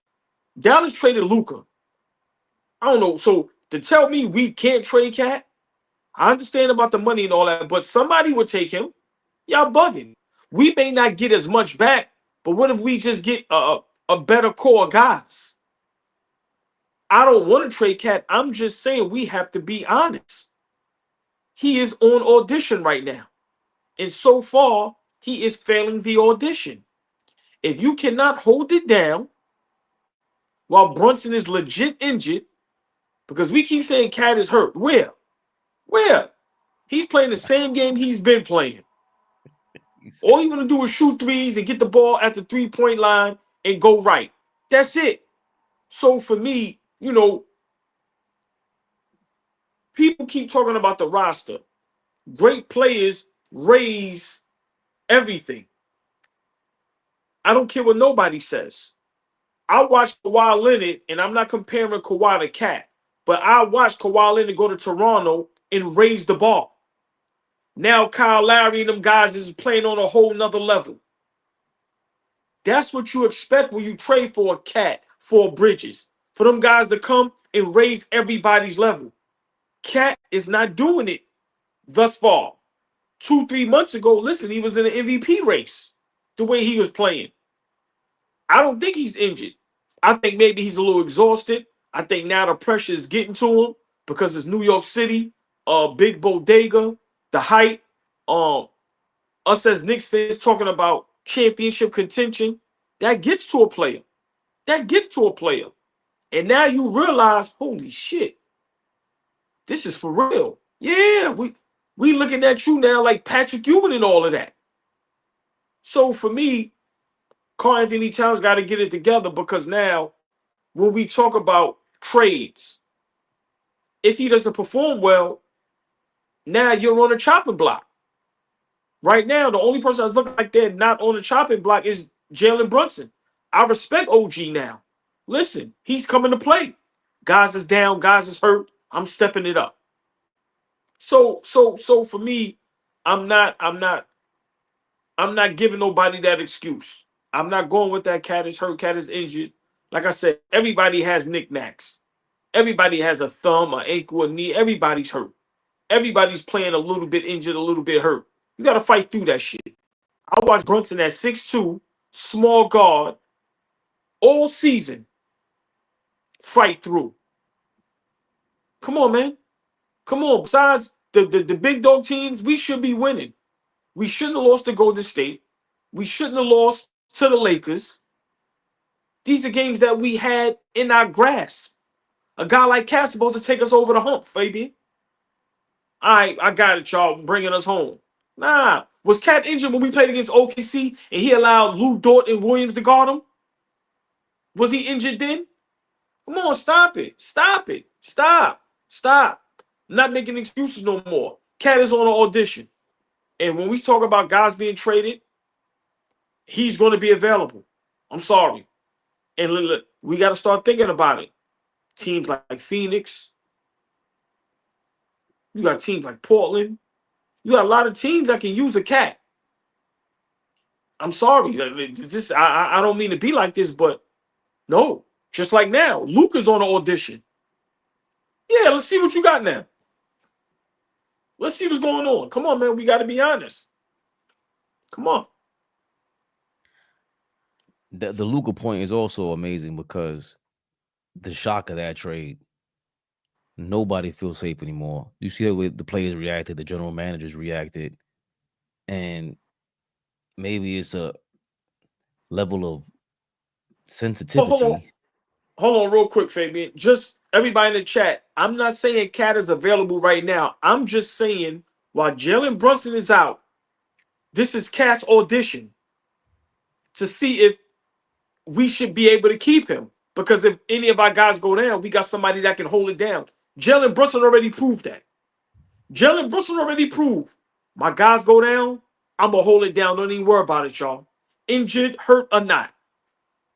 Dallas traded Luka. I don't know. So to tell me we can't trade Cat, I understand about the money and all that, but somebody would take him. Y'all bugging. We may not get as much back, but what if we just get a better core of guys? I don't want to trade Cat. I'm just saying we have to be honest. He is on audition right now. And so far, he is failing the audition. If you cannot hold it down while Brunson is legit injured, because we keep saying Cat is hurt. Where? He's playing the same game he's been playing. All you want to do is shoot threes and get the ball at the three-point line and go right. That's it. So for me, people keep talking about the roster. Great players raise everything. I don't care what nobody says. I watched Kawhi Leonard, and I'm not comparing Kawhi to Cat, but I watched Kawhi Leonard go to Toronto and raise the ball. Now Kyle Lowry and them guys is playing on a whole nother level. That's what you expect when you trade for a Cat, for Bridges, for them guys to come and raise everybody's level. Cat is not doing it thus far. 2-3 months ago, listen, he was in an MVP race the way he was playing. I don't think he's injured. I think maybe he's a little exhausted. I think now the pressure is getting to him because it's New York City, big bodega, the hype. Us as Knicks fans talking about championship contention, that gets to a player. And now you realize, holy shit, this is for real. Yeah, we looking at you now like Patrick Ewing and all of that. So for me, Karl Anthony Towns got to get it together, because now when we talk about trades, if he doesn't perform well, now you're on a chopping block. Right now, the only person that's looking like they're not on the chopping block is Jalen Brunson. I respect OG now. Listen, he's coming to play. Guys is down, guys is hurt. I'm stepping it up. So for me, I'm not giving nobody that excuse. I'm not going with that Cat is hurt, Cat is injured. Like I said, everybody has knickknacks. Everybody has a thumb, an ankle, a knee. Everybody's hurt. Everybody's playing a little bit injured, a little bit hurt. You got to fight through that shit. I watched Brunson at 6'2", small guard, all season, fight through. Come on, man. Come on. Besides the big dog teams, we should be winning. We shouldn't have lost to Golden State. We shouldn't have lost to the Lakers. These are games that we had in our grasp. A guy like Cat's supposed to take us over the hump, Fabian. I got it, y'all, bringing us home. Nah. Was Cat injured when we played against OKC and he allowed Lou Dort and Williams to guard him? Was he injured then? Come on, stop it. Stop. I'm not making excuses no more. Cat is on an audition. And when we talk about guys being traded, he's going to be available. I'm sorry. And look, we got to start thinking about it. Teams like Phoenix. You got teams like Portland. You got a lot of teams that can use a Cat. I'm sorry. I don't mean to be like this, but no. Just like now, Luka's on an audition. Yeah, let's see what you got now. Let's see what's going on. Come on, man. We got to be honest. Come on. The Luka point is also amazing because the shock of that trade, nobody feels safe anymore. You see the way the players reacted, the general managers reacted, and maybe it's a level of Hold on. sensitivity. Hold on real quick, Fabian. Just everybody in the chat. I'm not saying Cat is available right now. I'm just saying while Jalen Brunson is out, this is Cat's audition to see if we should be able to keep him. Because if any of our guys go down, we got somebody that can hold it down. Jalen Brunson already proved that. Jalen Brunson already proved my guys go down, I'm going to hold it down. Don't even worry about it, y'all. Injured, hurt, or not.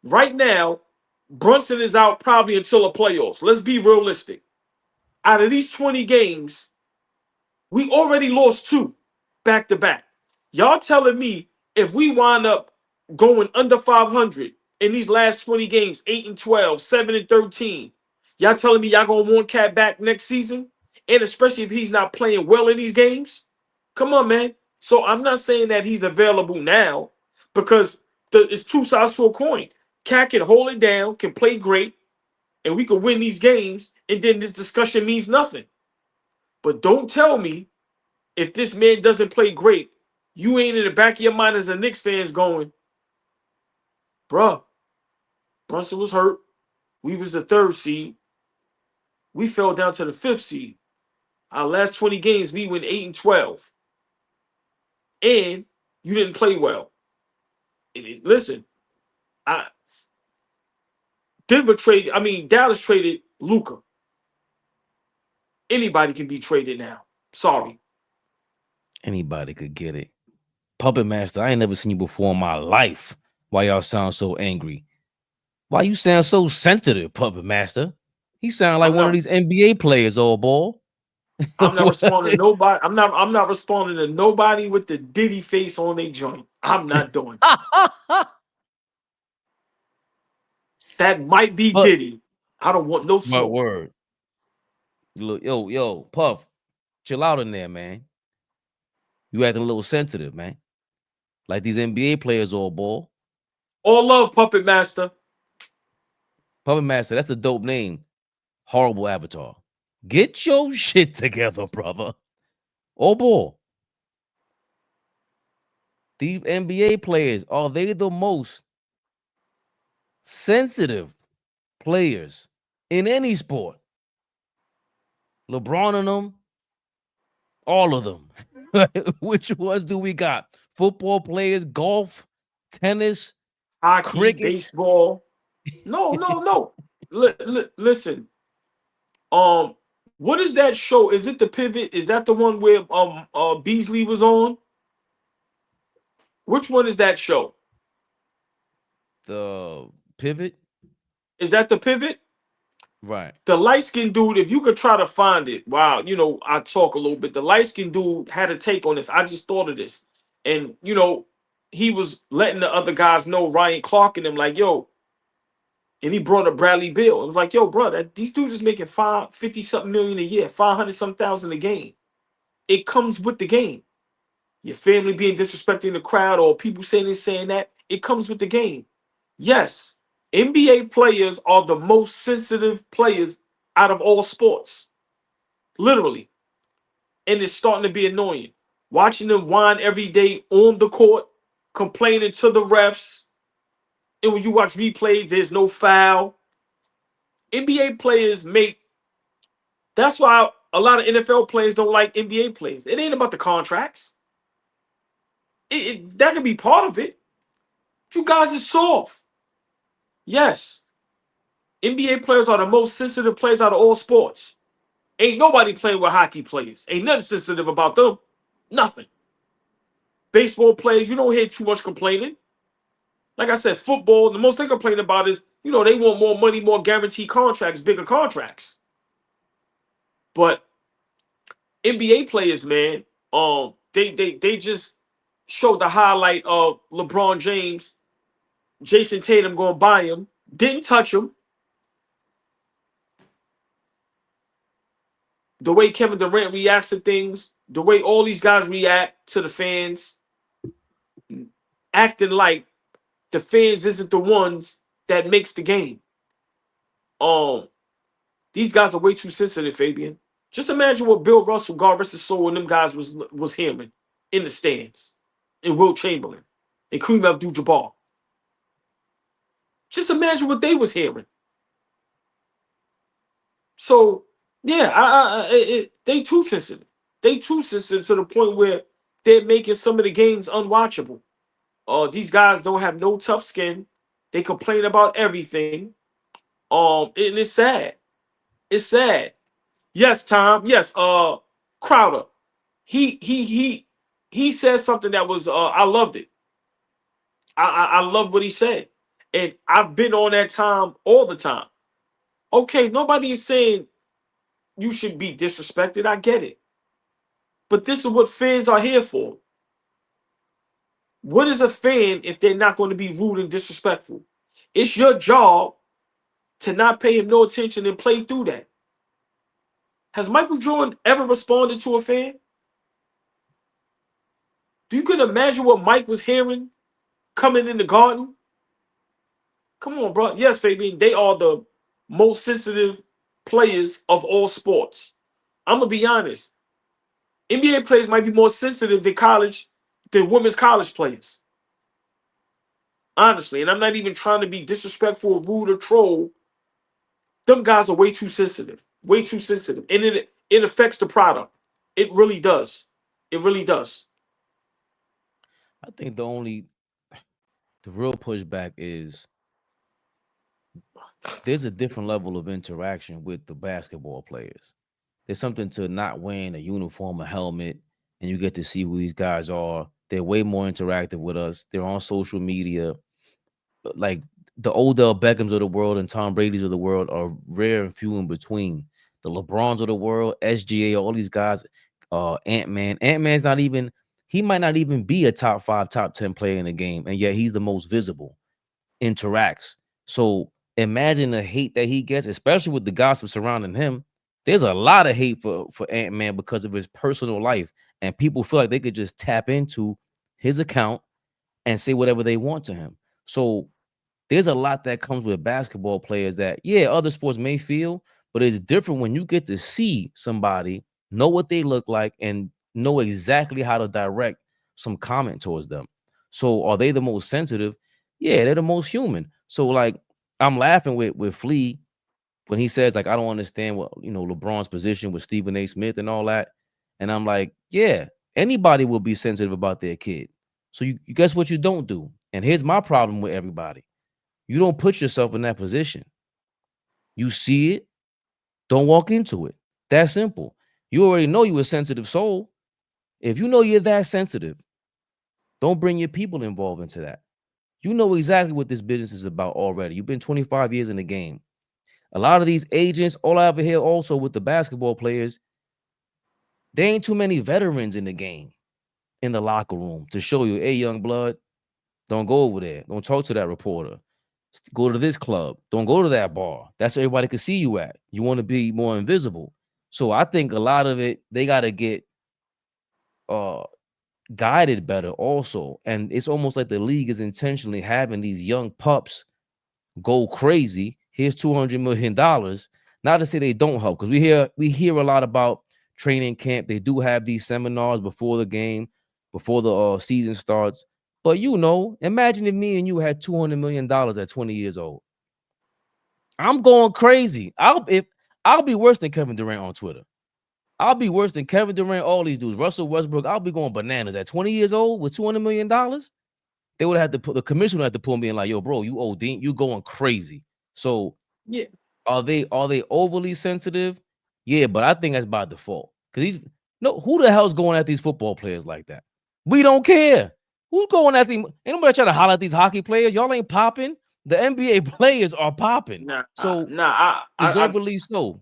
Right now, Brunson is out probably until the playoffs. Let's be realistic. Out of these 20 games, we already lost 2 back to back. Y'all telling me if we wind up going under 500 in these last 20 games, 8-12, 7-13, y'all telling me y'all gonna want Cat back next season? And especially if he's not playing well in these games? Come on, man. So I'm not saying that he's available now because it's 2 sides to a coin. Cat can hold it down, can play great, and we can win these games, and then this discussion means nothing. But don't tell me if this man doesn't play great, you ain't in the back of your mind as a Knicks fans going, bruh, Brunson was hurt. We was the 3rd seed. We fell down to the 5th seed. Our last 20 games, we went 8-12. And you didn't play well. Listen, Dallas traded Luka. Anybody can be traded now. Sorry. Anybody could get it. Puppet Master, I ain't never seen you before in my life. Why y'all sound so angry? Why you sound so sensitive, Puppet Master? He sound like one of these NBA players, AllBall. I'm not responding to nobody. I'm not responding to nobody with the Diddy face on their joint. I'm not doing it. That might be Diddy. I don't want no smoke. Word. Look, yo, Puff, chill out in there, man. You acting a little sensitive, man. Like these NBA players, AllBall. All love, Puppet Master. Puppet Master, that's a dope name. Horrible avatar. Get your shit together, brother. AllBall. These NBA players, are they the most sensitive players in any sport? LeBron and them, all of them. Which ones do we got? Football players, golf, tennis, hockey, cricket, baseball. No. Listen. What is that show? Is it The Pivot? Is that the one where Beasley was on? Which one is that show? The Pivot. Is that The Pivot? Right. The light-skinned dude, if you could try to find it, wow, I talk a little bit. The light-skinned dude had a take on this. I just thought of this. And, he was letting the other guys know, Ryan Clark and them, like, yo, and he brought up Bradley Beal. It was like, yo, bro, these dudes is making 50-something million a year, 500-something thousand a game. It comes with the game. Your family being disrespecting the crowd or people saying this, saying that, it comes with the game. Yes, NBA players are the most sensitive players out of all sports. Literally. And it's starting to be annoying. Watching them whine every day on the court, complaining to the refs. And when you watch replay, there's no foul. NBA players that's why a lot of NFL players don't like NBA players. It ain't about the contracts. That could be part of it. But you guys are soft. Yes. NBA players are the most sensitive players out of all sports. Ain't nobody playing with hockey players. Ain't nothing sensitive about them. Nothing. Baseball players, you don't hear too much complaining. Like I said, football, the most they complain about is, they want more money, more guaranteed contracts, bigger contracts. But NBA players, man, they just showed the highlight of LeBron James, Jason Tatum going by him, didn't touch him, the way Kevin Durant reacts to things, the way all these guys react to the fans, acting like the fans isn't the ones that makes the game. These guys are way too sensitive, Fabian. Just imagine what Bill Russell, God rest his soul, and them guys was hearing in the stands, and Will Chamberlain, and Kareem Abdul-Jabbar. Just imagine what they was hearing. So yeah, they too sensitive. They too sensitive to the point where they're making some of the games unwatchable. These guys don't have no tough skin. They complain about everything. And it's sad. It's sad. Yes, Tom. Yes, Crowder. He said something that was I loved it. I love what he said. And I've been on that time all the time. Okay, nobody is saying you should be disrespected. I get it. But this is what fans are here for. What is a fan if they're not going to be rude and disrespectful? It's your job to not pay him no attention and play through that. Has Michael Jordan ever responded to a fan? Do you can imagine what Mike was hearing coming in the garden? Come on, bro. Yes, Fabian, they are the most sensitive players of all sports. I'm gonna be honest. NBA players might be more sensitive than women's college players. Honestly, and I'm not even trying to be disrespectful or rude or troll. Them guys are way too sensitive. Way too sensitive. And it affects the product. It really does. It really does. I think the real pushback is there's a different level of interaction with the basketball players. There's something to not wearing a uniform, a helmet, and you get to see who these guys are. They're way more interactive with us. They're on social media. Like the Odell Beckhams of the world and Tom Brady's of the world are rare and few in between. The LeBrons of the world, SGA, all these guys, Ant-Man. Ant-Man's not even, he might not even be a top 5, top 10 player in the game, and yet he's the most visible, interacts. So imagine the hate that he gets, especially with the gossip surrounding him. There's a lot of hate for Ant-Man because of his personal life, and people feel like they could just tap into his account and say whatever they want to him. So there's a lot that comes with basketball players that, yeah, other sports may feel, but it's different when you get to see somebody, know what they look like, and know exactly how to direct some comment towards them. So are they the most sensitive? Yeah, they're the most human. So like I'm laughing with Flea when he says, like, I don't understand what, LeBron's position with Stephen A. Smith and all that. And I'm like, yeah, anybody will be sensitive about their kid. So you guess what you don't do? And here's my problem with everybody. You don't put yourself in that position. You see it, don't walk into it. That simple. You already know you're a sensitive soul. If you know you're that sensitive, don't bring your people involved into that. You know exactly what this business is about already. You've been 25 years in the game. A lot of these agents, all I ever hear also with the basketball players, there ain't too many veterans in the game, in the locker room to show you, hey, young blood, don't go over there. Don't talk to that reporter. Go to this club. Don't go to that bar. That's where everybody can see you at. You want to be more invisible. So I think a lot of it, they got to get guided better also. And it's almost like the league is intentionally having these young pups go crazy. Here's $200 million. Not to say they don't help, because we hear a lot about training camp. They do have these seminars before the game, before the season starts. But imagine if me and you had $200 million at 20 years old. I'm going crazy. I'll be worse than Kevin Durant on Twitter. I'll be worse than Kevin Durant, all these dudes, Russell Westbrook. I'll be going bananas at 20 years old with $200 million. They would have to put the commissioner had to pull me in like, yo, bro, you old Dean, you going crazy. So Yeah. are they overly sensitive? Yeah, but I think that's by default. Because who the hell's going at these football players like that? We don't care. Who's going at them? Ain't nobody trying to holler at these hockey players. Y'all ain't popping. The NBA players are popping. Deservedly so.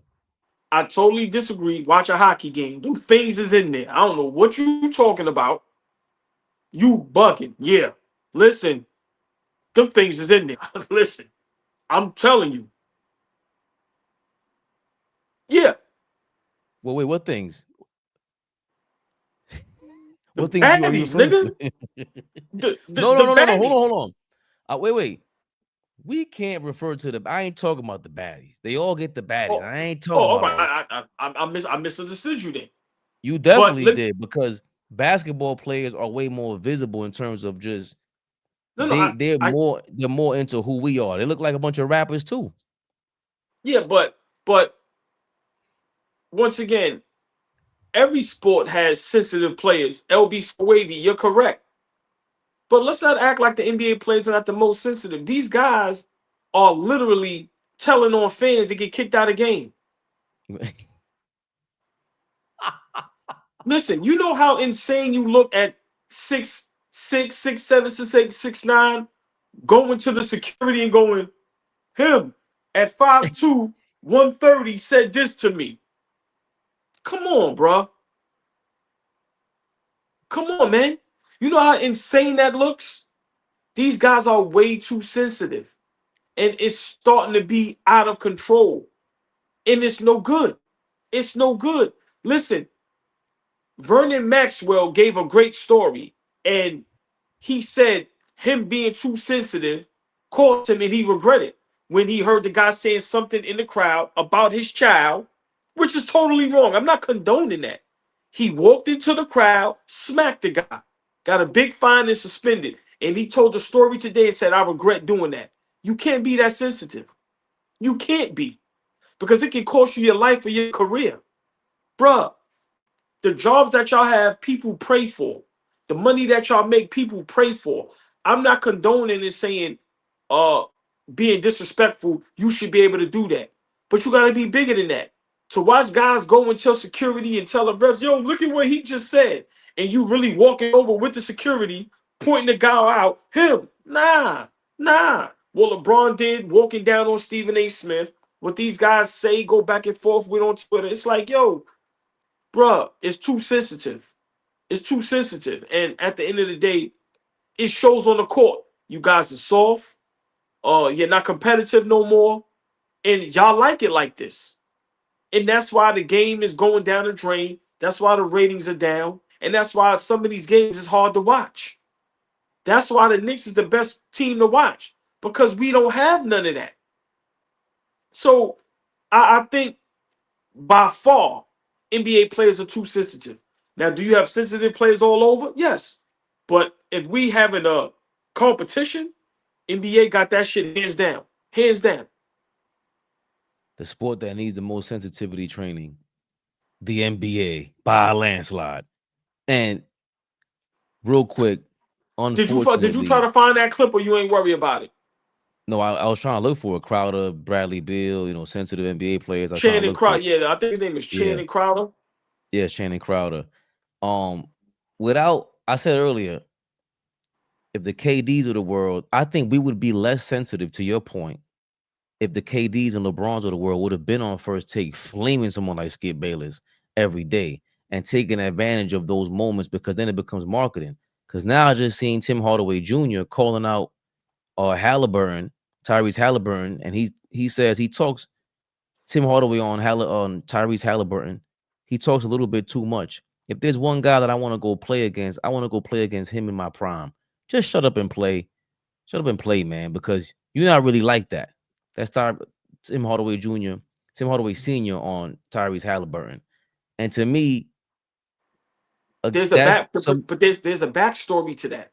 I totally disagree. Watch a hockey game. Them things is in there. I don't know what you talking about. You bugging. Yeah. Listen, them things is in there. Listen, I'm telling you. Yeah. Well, wait, what things? The What things are you baddies, referring nigga. to? The No. baddies. Hold on. Wait. We can't refer to the. I ain't talking about the baddies. They all get the baddies. I ain't talking all about all. right. I misunderstood you then. You But definitely did, because basketball players are way more visible in terms of just they're more into who we are. They look like a bunch of rappers too. Yeah, but once again, every sport has sensitive players. LB Wavy, you're correct. But let's not act like the NBA players are not the most sensitive. These guys are literally telling on fans to get kicked out of game. Listen, you know how insane you look at 6'6", 6'7", 6'8", 6'9", going to the security and going, him at 5'2", 130 said this to me. Come on, bro. Come on, man. You know how insane that looks? These guys are way too sensitive. And it's starting to be out of control. And it's no good. It's no good. Listen, Vernon Maxwell gave a great story. And he said him being too sensitive caused him, and he regretted when he heard the guy saying something in the crowd about his child, which is totally wrong. I'm not condoning that. He walked into the crowd, smacked the guy, got a big fine and suspended. And he told the story today and said, I regret doing that. You can't be that sensitive. You can't be, because it can cost you your life or your career. Bruh, the jobs that y'all have, people pray for. The money that y'all make, people pray for. I'm not condoning and saying being disrespectful, you should be able to do that. But you gotta be bigger than that. To watch guys go and tell security and tell the refs, yo, look at what he just said. And you really walking over with the security, pointing the guy out, him. Nah. What LeBron did, walking down on Stephen A. Smith, what these guys say, go back and forth with on Twitter. It's like, yo, bruh, it's too sensitive. It's too sensitive. And at the end of the day, it shows on the court. You guys are soft. You're not competitive no more. And y'all like it like this. And that's why the game is going down the drain. That's why the ratings are down. And that's why some of these games is hard to watch. That's why the Knicks is the best team to watch. Because we don't have none of that. So I think by far, NBA players are too sensitive. Now, do you have sensitive players all over? Yes. But if we having a competition, NBA got that shit hands down. Hands down. The sport that needs the most sensitivity training, the NBA, by a landslide. And real quick, Did you try unfortunately, to find that clip, or you ain't worry about it? no, I was trying to look for a Crowder, Bradley Beal, sensitive NBA players. I was trying to Channing look for. Crowder. Yeah, I think his name is Channing Crowder. Yeah, Channing Crowder. I said earlier, if the KDs of the world, I think we would be less sensitive, to your point, if the KDs and LeBrons of the world would have been on First Take, flaming someone like Skip Bayless every day and taking advantage of those moments, because then it becomes marketing. Because now I just seen Tim Hardaway Jr. calling out Halliburton, Tyrese Halliburton, and he says he talks Tim Hardaway on Tyrese Halliburton. He talks a little bit too much. If there's one guy that I want to go play against, I want to go play against him in my prime. Just shut up and play. Shut up and play, man, because you're not really like that. That's Tim Hardaway Jr., Tim Hardaway Sr. on Tyrese Halliburton. And to me, There's a that's there's a backstory to that.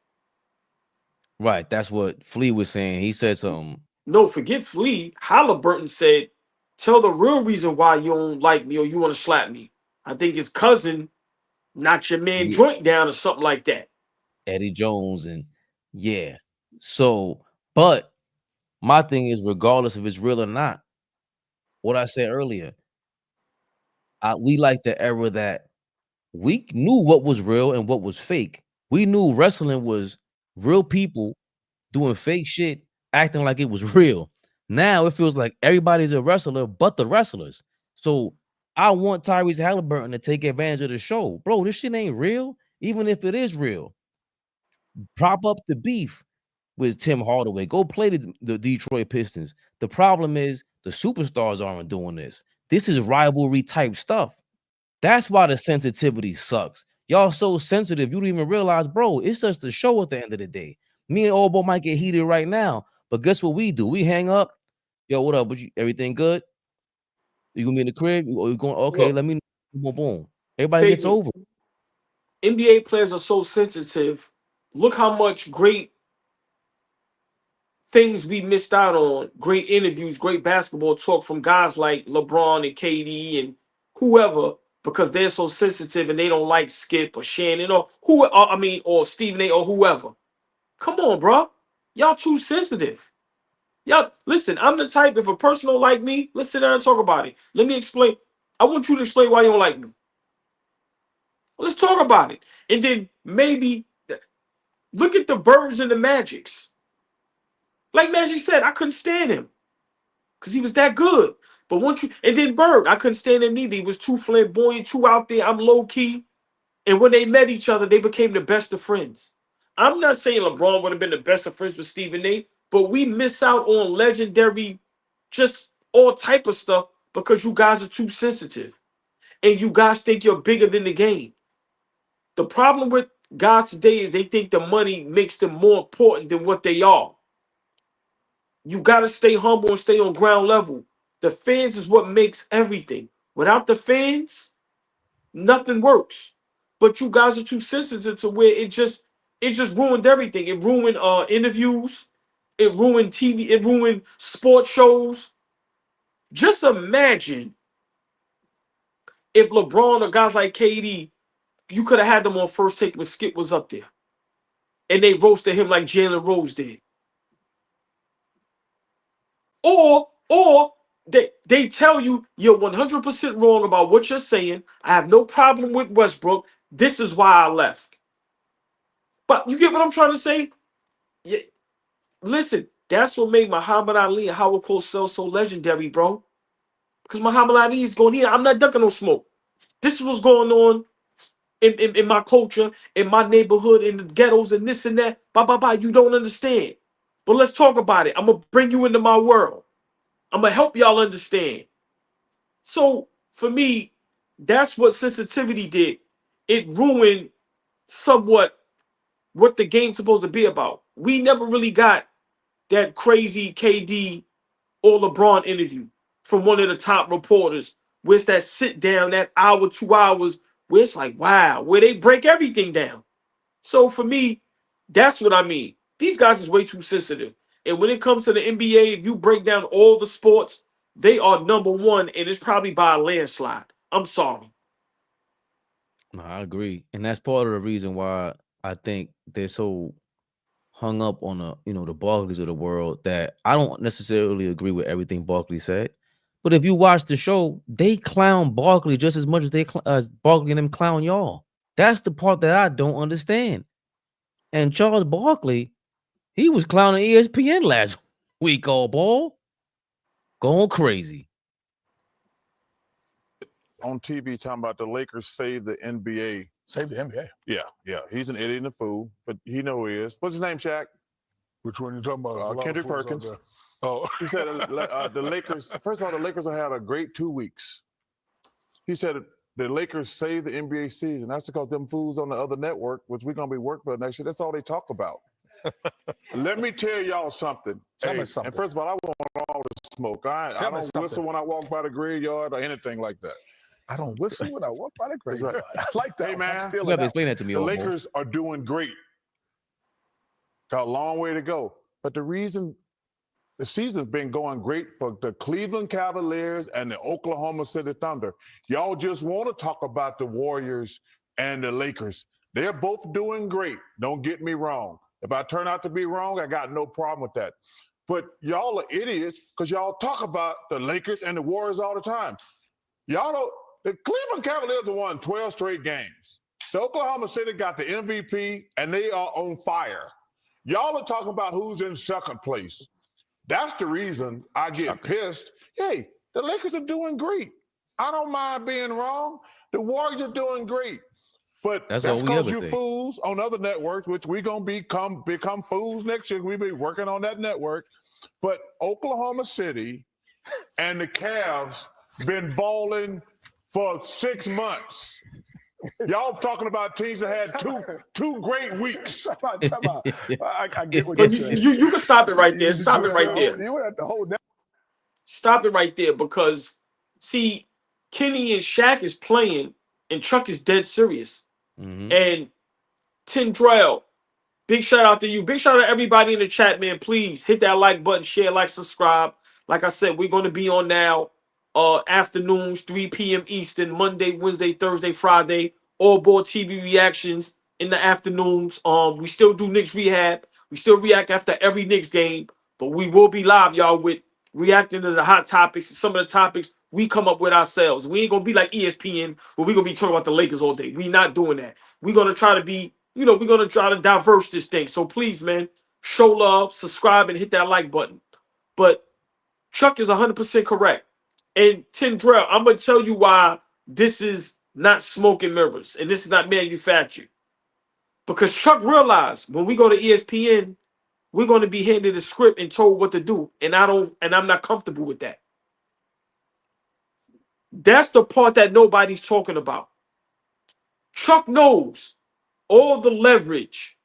Right. That's what Flea was saying. He said something. No, forget Flea. Halliburton said, tell the real reason why you don't like me or you want to slap me. I think his cousin knocked your man joint down or something like that. Eddie Jones, and yeah. So, but my thing is, regardless if it's real or not, what I said earlier, we like the era that we knew what was real and what was fake. We knew wrestling was real people doing fake shit, acting like it was real. Now it feels like everybody's a wrestler but the wrestlers. So I want Tyrese Halliburton to take advantage of the show. Bro, this shit ain't real. Even if it is real, prop up the beef with Tim Hardaway. Go play the Detroit Pistons. The problem is the superstars aren't doing this. This is rivalry type stuff. That's why the sensitivity sucks. Y'all so sensitive, you don't even realize, bro, it's just a show at the end of the day. Me and AllBall might get heated right now, but guess what we do? We hang up. Yo, what up? Everything good? You gonna be in the crib? Or you going, okay, Look, let me know. Boom, boom. Everybody gets Fabian, over. NBA players are so sensitive. Look how much great things we missed out on. Great interviews, great basketball talk from guys like LeBron and KD and whoever, because they're so sensitive and they don't like Skip or Shannon or or Stephen A or whoever. Come on, bro. Y'all too sensitive. Y'all listen. I'm the type. If a person don't like me, let's sit down and talk about it. Let me explain. I want you to explain why you don't like me. Let's talk about it, and then maybe look at the Birds and the Magics. Like Magic said, I couldn't stand him because he was that good. But once you and then Bird, I couldn't stand him neither. He was too flamboyant, too out there. I'm low key. And when they met each other, they became the best of friends. I'm not saying LeBron would have been the best of friends with Stephen A, but we miss out on legendary, just all type of stuff because you guys are too sensitive. And you guys think you're bigger than the game. The problem with guys today is they think the money makes them more important than what they are. You got to stay humble and stay on ground level. The fans is what makes everything. Without the fans, nothing works. But you guys are too sensitive to where it just ruined everything. It ruined interviews, it ruined TV, it ruined sports shows. Just imagine if LeBron or guys like KD, you could have had them on First Take when Skip was up there. And they roasted him like Jalen Rose did. Or they tell you you're 100% wrong about what you're saying. I have no problem with Westbrook. This is why I left. But you get what I'm trying to say? Yeah, listen, that's what made Muhammad Ali and Howard Cosell so legendary, bro. Because Muhammad Ali is going here. I'm not ducking no smoke. This is what's going on in my culture, in my neighborhood, in the ghettos, and this and that. Bye, bye, bye. You don't understand. But let's talk about it. I'm going to bring you into my world. I'm going to help y'all understand. So for me, that's what sensitivity did. It ruined somewhat what the game's supposed to be about. We never really got that crazy KD or LeBron interview from one of the top reporters. Where's that sit down, that hour, 2 hours, where it's like, wow, where they break everything down. So for me, that's what I mean. These guys is way too sensitive. And when it comes to the NBA, if you break down all the sports, they are number one, and it's probably by a landslide. I'm sorry. No, I agree. And that's part of the reason why I think they're so hung up on the Barkleys of the world that I don't necessarily agree with everything Barkley said. But if you watch the show, they clown Barkley just as much as as Barkley and them clown y'all. That's the part that I don't understand. And Charles Barkley, he was clowning ESPN last week, AllBall. Going crazy. On TV talking about the Lakers save the NBA. Save the NBA. Yeah. He's an idiot and a fool, but he know who he is. What's his name, Shaq? Which one you talking about? Kendrick Perkins. Oh, He said the Lakers, first of all, the Lakers have had a great 2 weeks. He said the Lakers saved the NBA season. That's because them fools on the other network, which we're going to be working for next year, that's all they talk about. Let me tell y'all something. Tell me something. And first of all, I want all the smoke. I don't whistle when I walk by the graveyard or anything like that. I don't whistle when I walk by the graveyard. Right. I like that. Hey, man. You have to explain that to me, The AllBall. Lakers are doing great. Got a long way to go. But the reason the season's been going great for the Cleveland Cavaliers and the Oklahoma City Thunder. Y'all just want to talk about the Warriors and the Lakers. They're both doing great. Don't get me wrong. If I turn out to be wrong, I got no problem with that. But y'all are idiots because y'all talk about the Lakers and the Warriors all the time. Y'all don't. The Cleveland Cavaliers have won 12 straight games. The Oklahoma City got the MVP, and they are on fire. Y'all are talking about who's in second place. That's the reason I get pissed. Hey, the Lakers are doing great. I don't mind being wrong. The Warriors are doing great. But that's because you fools on other networks, which we're going to become fools next year. We'll be working on that network. But Oklahoma City and the Cavs been balling for 6 months. Y'all talking about teams that had two great weeks. Time out. I get what But you're saying. you can stop it right there. You Stop it just- right there. You would have to hold that. Stop it right there because, see, Kenny and Shaq is playing and Chuck is dead serious. And Tendrell, big shout out to you. Big shout out to everybody in the chat, man. Please hit that like button, share, like, subscribe. Like I said, we're going to be on now afternoons, 3 p.m. Eastern, Monday, Wednesday, Thursday, Friday. AllBall TV reactions in the afternoons. We still do Knicks rehab. We still react after every Knicks game. But we will be live, y'all, with reacting to the hot topics and some of the topics we come up with ourselves. We ain't going to be like ESPN where we're going to be talking about the Lakers all day. We're not doing that. We're going to try to be, we're going to try to diverse this thing. So please, man, show love, subscribe, and hit that like button. But Chuck is 100% correct. And Tendrell, I'm going to tell you why this is not smoke and mirrors and this is not manufactured. Because Chuck realized when we go to ESPN, we're going to be handed a script and told what to do. And I'm not comfortable with that. That's the part that nobody's talking about. Chuck knows all the leverage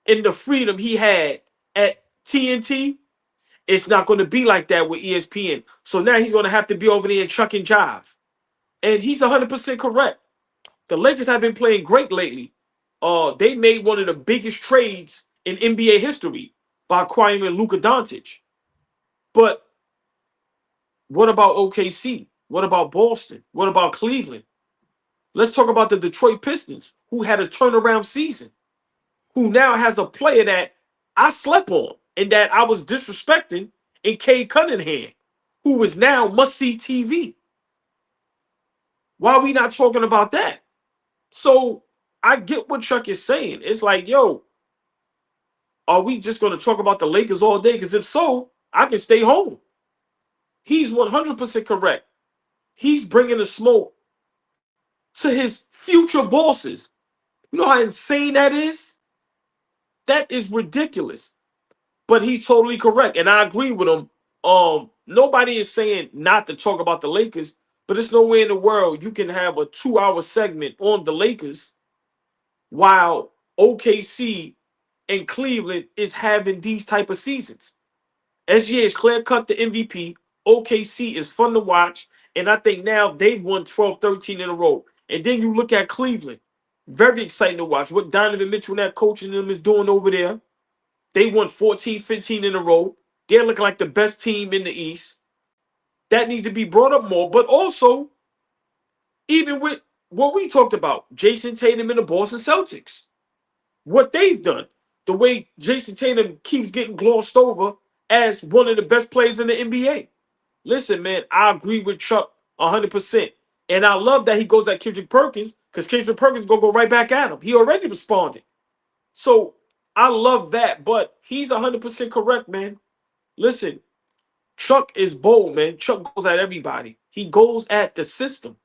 and the freedom he had at TNT. It's not going to be like that with ESPN. So now he's going to have to be over there and chuck and jive. And he's 100% correct. The Lakers have been playing great lately. They made one of the biggest trades in NBA history by acquiring Luka Doncic. But what about OKC? What about Boston? What about Cleveland? Let's talk about the Detroit Pistons, who had a turnaround season, who now has a player that I slept on and that I was disrespecting in Cade Cunningham, who is now must-see TV. Why are we not talking about that? So I get what Chuck is saying. It's like, yo, are we just going to talk about the Lakers all day? Because if so, I can stay home. He's 100% correct. He's bringing the smoke to his future bosses. You know how insane that is? That is ridiculous. But he's totally correct. And I agree with him. Nobody is saying not to talk about the Lakers, but there's no way in the world you can have a 2-hour segment on the Lakers while OKC and Cleveland is having these type of seasons. SGA is clear-cut the MVP. OKC is fun to watch. And I think now they've won 12, 13 in a row. And then you look at Cleveland. Very exciting to watch. What Donovan Mitchell and that coaching them is doing over there. They won 14, 15 in a row. They're looking like the best team in the East. That needs to be brought up more. But also, even with what we talked about, Jason Tatum and the Boston Celtics. What they've done. The way Jason Tatum keeps getting glossed over as one of the best players in the NBA. Listen, man, I agree with Chuck 100%. And I love that he goes at Kendrick Perkins because Kendrick Perkins is going to go right back at him. He already responded. So I love that. But he's 100% correct, man. Listen, Chuck is bold, man. Chuck goes at everybody. He goes at the system.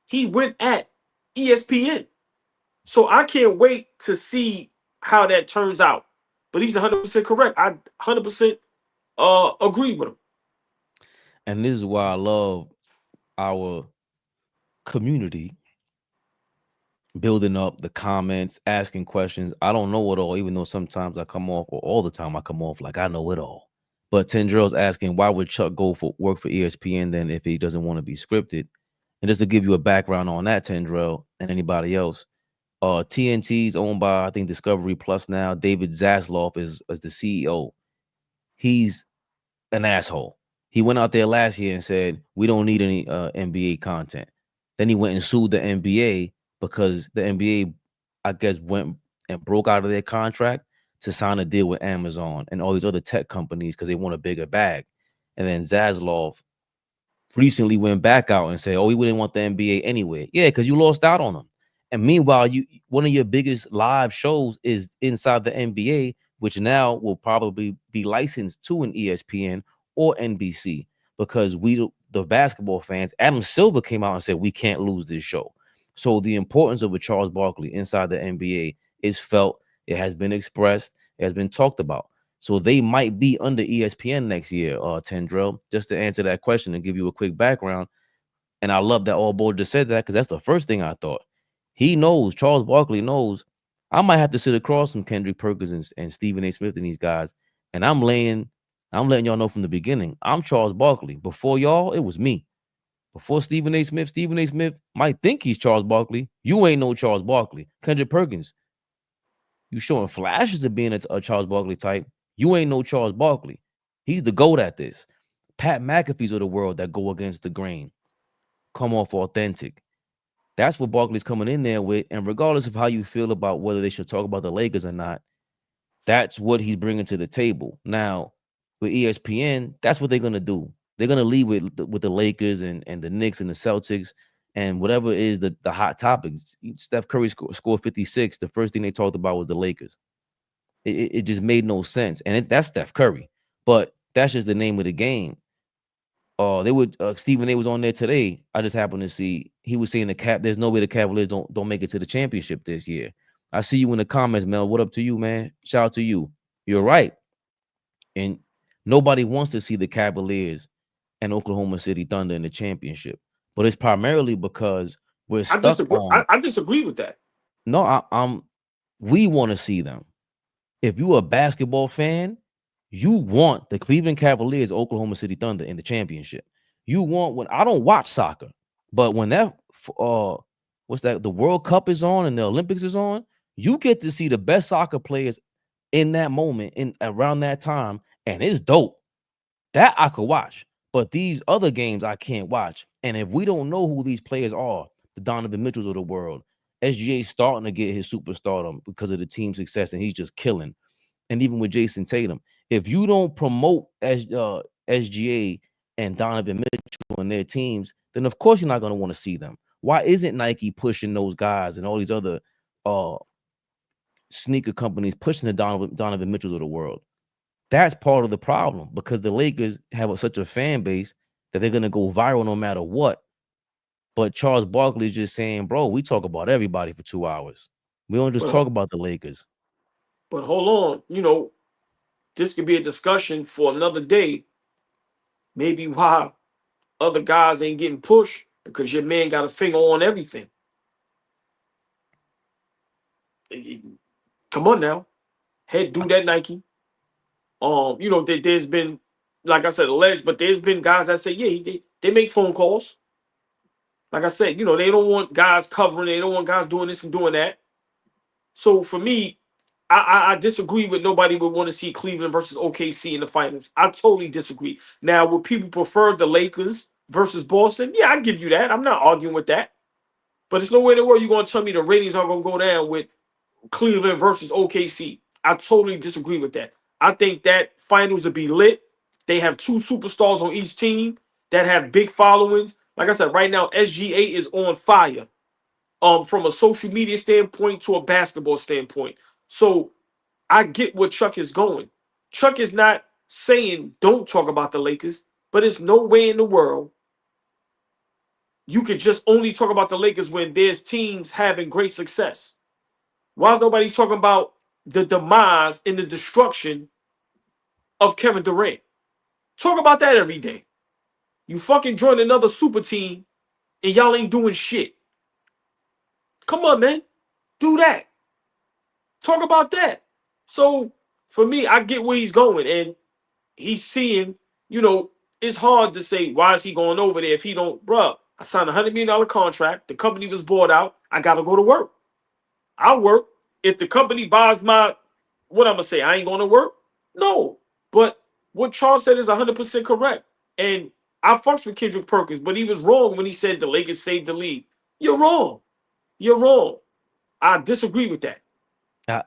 He went at ESPN. So I can't wait to see how that turns out. But he's 100% correct. I 100% agree with him. And this is why I love our community building up the comments, asking questions. I don't know it all, even though sometimes I come off, or all the time I come off like I know it all. But Tendrell's asking, why would Chuck go for work for ESPN then if he doesn't want to be scripted? And just to give you a background on that, Tendrell, and anybody else, TNT's owned by, I think, Discovery Plus now. David Zaslav is the CEO. He's an asshole. He went out there last year and said, we don't need any NBA content. Then he went and sued the NBA because the NBA, I guess, went and broke out of their contract to sign a deal with Amazon and all these other tech companies because they want a bigger bag. And then Zaslav recently went back out and said, oh, we wouldn't want the NBA anyway. Yeah, because you lost out on them. And meanwhile, one of your biggest live shows is Inside the NBA, which now will probably be licensed to an ESPN or NBC because we, the basketball fans, Adam Silver came out and said, we can't lose this show. So the importance of a Charles Barkley Inside the NBA is felt. It has been expressed. It has been talked about. So they might be under ESPN next year, Tendrell, just to answer that question and give you a quick background. And I love that AllBall just said that because that's the first thing I thought. He knows, Charles Barkley knows, I might have to sit across from Kendrick Perkins and Stephen A. Smith and these guys. And I'm letting y'all know from the beginning, I'm Charles Barkley. Before y'all, it was me. Before Stephen A. Smith might think he's Charles Barkley. You ain't no Charles Barkley. Kendrick Perkins, you showing flashes of being a Charles Barkley type. You ain't no Charles Barkley. He's the GOAT at this. Pat McAfee's of the world that go against the grain, come off authentic. That's what Barkley's coming in there with. And regardless of how you feel about whether they should talk about the Lakers or not, that's what he's bringing to the table. Now, with ESPN, that's what they're going to do. They're going to lead with the Lakers and the Knicks and the Celtics and whatever is the hot topics. Steph Curry scored 56. The first thing they talked about was the Lakers. It just made no sense. And that's Steph Curry. But that's just the name of the game. They would Stephen A was on there today. I just happened to see he was saying there's no way the Cavaliers don't make it to the championship this year. I see you in the comments, Mel. What up to you, man? Shout out to you. You're right. And nobody wants to see the Cavaliers and Oklahoma City Thunder in the championship. But it's primarily because we're stuck I disagree with that. No, we want to see them. If you're a basketball fan, you want the Cleveland Cavaliers, Oklahoma City Thunder in the championship. You want when I don't watch soccer, but when that the World Cup is on and the Olympics is on, you get to see the best soccer players in that moment in around that time, and it's dope. That I could watch, but these other games I can't watch. And if we don't know who these players are, the Donovan Mitchells of the world, SGA starting to get his superstardom because of the team success, and he's just killing. And even with Jason Tatum, if you don't promote SGA and Donovan Mitchell and their teams, then of course you're not going to want to see them. Why isn't Nike pushing those guys and all these other sneaker companies pushing the Donovan Mitchells of the world? That's part of the problem because the Lakers have such a fan base that they're going to go viral no matter what. But Charles Barkley is just saying, bro, we talk about everybody for 2 hours. We don't just talk about the Lakers. But hold on, this could be a discussion for another day. Maybe why other guys ain't getting pushed because your man got a finger on everything. Come on now. Head do that, Nike. There's been, like I said, alleged, but there's been guys that say, yeah, they make phone calls. Like I said, they don't want guys covering, they don't want guys doing this and doing that. So for me, I disagree with nobody would want to see Cleveland versus OKC in the finals. I totally disagree. Now, would people prefer the Lakers versus Boston? Yeah, I give you that. I'm not arguing with that. But there's no way in the world you're going to tell me the ratings are going to go down with Cleveland versus OKC. I totally disagree with that. I think that finals will be lit. They have two superstars on each team that have big followings. Like I said, right now, SGA is on fire. From a social media standpoint to a basketball standpoint. So I get where Chuck is going. Chuck is not saying don't talk about the Lakers, but there's no way in the world you could just only talk about the Lakers when there's teams having great success. Why is nobody talking about the demise and the destruction of Kevin Durant? Talk about that every day. You fucking join another super team and y'all ain't doing shit. Come on, man. Do that. Talk about that. So, for me, I get where he's going. And he's seeing, it's hard to say, why is he going over there if he don't, bruh, I signed a $100 million contract. The company was bought out. I got to go to work. I'll work. If the company buys what I'm going to say, I ain't going to work? No. But what Charles said is 100% correct. And I fucks with Kendrick Perkins, but he was wrong when he said the Lakers saved the league. You're wrong. You're wrong. I disagree with that.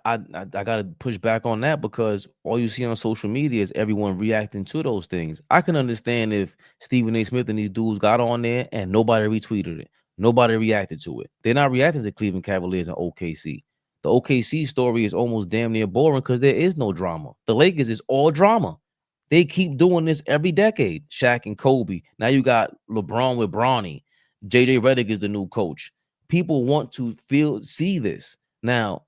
I gotta push back on that because all you see on social media is everyone reacting to those things. I can understand if Stephen A. Smith and these dudes got on there and nobody retweeted it, nobody reacted to it. They're not reacting to Cleveland Cavaliers and OKC. The OKC story is almost damn near boring because there is no drama. The Lakers is all drama. They keep doing this every decade. Shaq and Kobe. Now you got LeBron with Bronny. JJ Redick is the new coach. People want to see this now.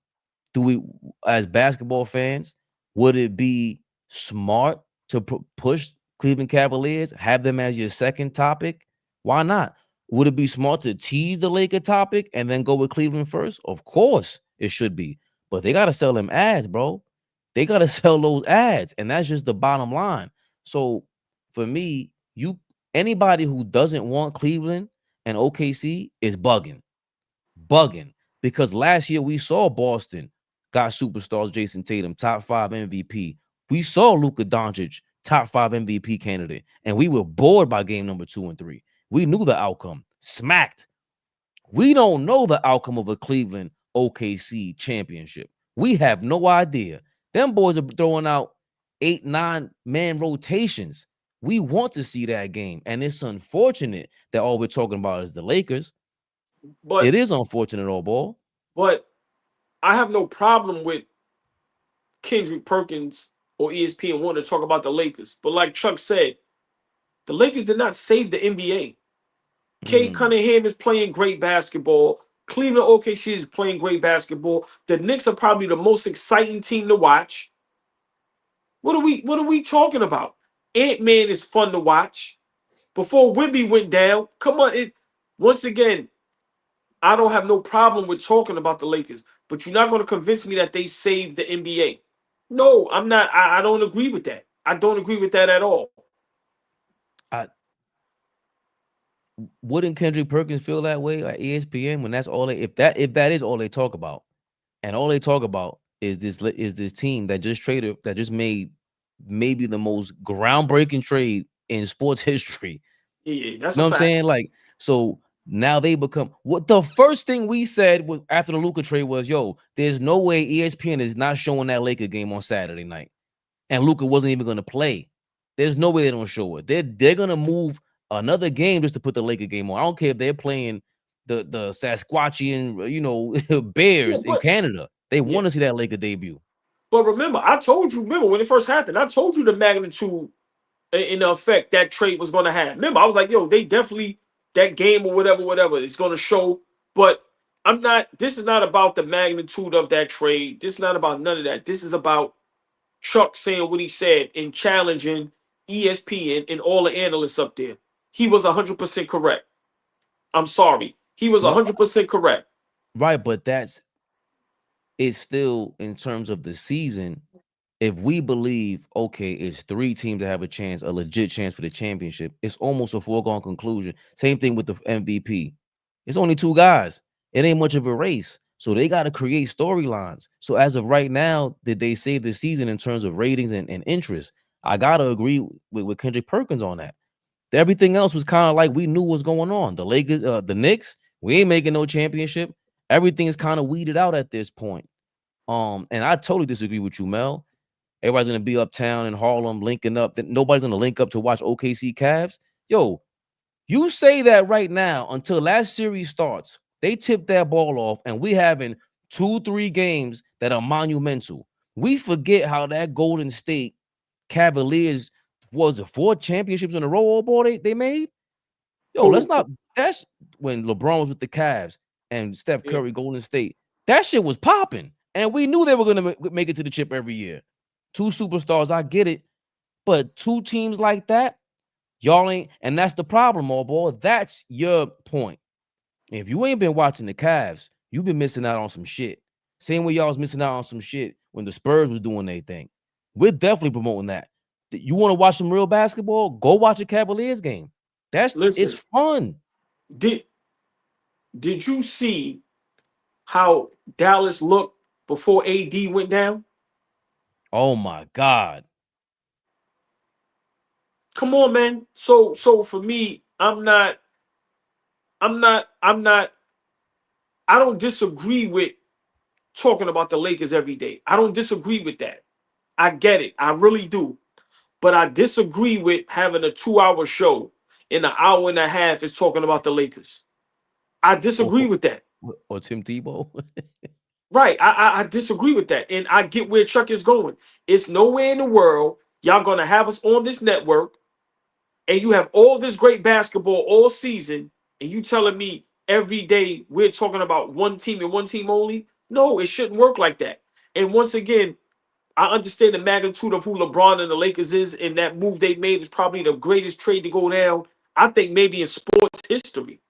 Do we, as basketball fans, would it be smart to push Cleveland Cavaliers, have them as your second topic? Why not? Would it be smart to tease the Laker topic and then go with Cleveland first? Of course it should be. But they got to sell them ads, bro. They got to sell those ads. And that's just the bottom line. So for me, anybody who doesn't want Cleveland and OKC is bugging. Because last year we saw Boston got superstars Jason Tatum, top 5 MVP. We saw Luka Doncic, top 5 MVP candidate, and we were bored by game number 2 and 3. We knew the outcome. Smacked. We don't know the outcome of a Cleveland OKC championship. We have no idea. Them boys are throwing out 8-9 man rotations. We want to see that game, and it's unfortunate that all we're talking about is the Lakers. But it is unfortunate, AllBall. But I have no problem with Kendrick Perkins or ESPN wanting to talk about the Lakers. But like Chuck said, the Lakers did not save the NBA. Kate Cunningham is playing great basketball. Cleveland OKC is playing great basketball. The Knicks are probably the most exciting team to watch. What are we talking about? Ant-Man is fun to watch. Before Wimby went down, come on. Once again, I don't have no problem with talking about the Lakers, but you're not going to convince me that they saved the NBA. No, I'm not. I don't agree with that. I don't agree with that at all. Wouldn't Kendrick Perkins feel that way at ESPN when that's all if that is all they talk about, and all they talk about is this team that just made maybe the most groundbreaking trade in sports history. Yeah, that's you know what I'm saying? Like, so now they become what the first thing we said was after the Luka trade was, yo, there's no way ESPN is not showing that Laker game on Saturday night, and Luka wasn't even going to play. There's no way they don't show it. They're gonna move another game just to put the Laker game on. I don't care if they're playing the Sasquatchian, Bears in Canada. They want to see that Laker debut. But remember when it first happened, I told you the magnitude in the effect that trade was going to have. Remember, I was like, yo, they definitely, that game or whatever, it's going to show. But this is not about the magnitude of that trade. This is not about none of that. This is about Chuck saying what he said and challenging ESPN and all the analysts up there. He was 100% correct. I'm sorry. He was 100% correct. Right, but it's still in terms of the season. If we believe, okay, it's 3 teams that have a legit chance for the championship, it's almost a foregone conclusion. Same thing with the MVP. It's only 2 guys. It ain't much of a race. So they got to create storylines. So as of right now, did they save the season in terms of ratings and interest? I got to agree with Kendrick Perkins on that. Everything else was kind of like we knew what's going on. The Lakers, the Knicks, we ain't making no championship. Everything is kind of weeded out at this point. And I totally disagree with you, Mel. Everybody's gonna be uptown in Harlem linking up. Nobody's gonna link up to watch OKC Cavs. Yo, you say that right now until last series starts. They tip that ball off, and we having 2-3 games that are monumental. We forget how that Golden State Cavaliers was it 4 championships in a row, boy, they made? Yo, let's not. That's when LeBron was with the Cavs and Steph Curry, Golden State. That shit was popping, and we knew they were gonna make it to the chip every year. 2 superstars, I get it, but 2 teams like that, y'all ain't, and that's the problem, AllBall. That's your point. If you ain't been watching the Cavs, you've been missing out on some shit. Same way y'all was missing out on some shit when the Spurs was doing their thing. We're definitely promoting that. You want to watch some real basketball? Go watch a Cavaliers game. It's fun. Did you see how Dallas looked before AD went down? Oh my God. Come on, man. So for me, I don't disagree with talking about the Lakers every day. I don't disagree with that. I get it. I really do. But I disagree with having a 2-hour show and an hour and a half is talking about the Lakers. I disagree with that. Or Tim Tebow. Right. I disagree with that. And I get where Chuck is going. It's nowhere in the world y'all going to have us on this network and you have all this great basketball all season and you telling me every day we're talking about one team and one team only? No, it shouldn't work like that. And once again, I understand the magnitude of who LeBron and the Lakers is, and that move they made is probably the greatest trade to go down, I think, maybe in sports history.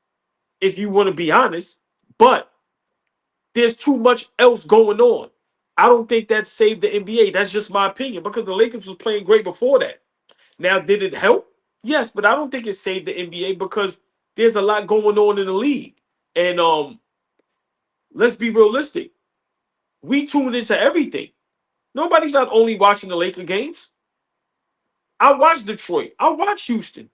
if you want to be honest. But there's too much else going on. I don't think that saved the NBA. That's just my opinion, because the Lakers was playing great before that. Now, did it help? Yes, but I don't think it saved the NBA because there's a lot going on in the league. And let's be realistic. We tune into everything. Nobody's not only watching the Laker games. I watch Detroit. I watch Houston.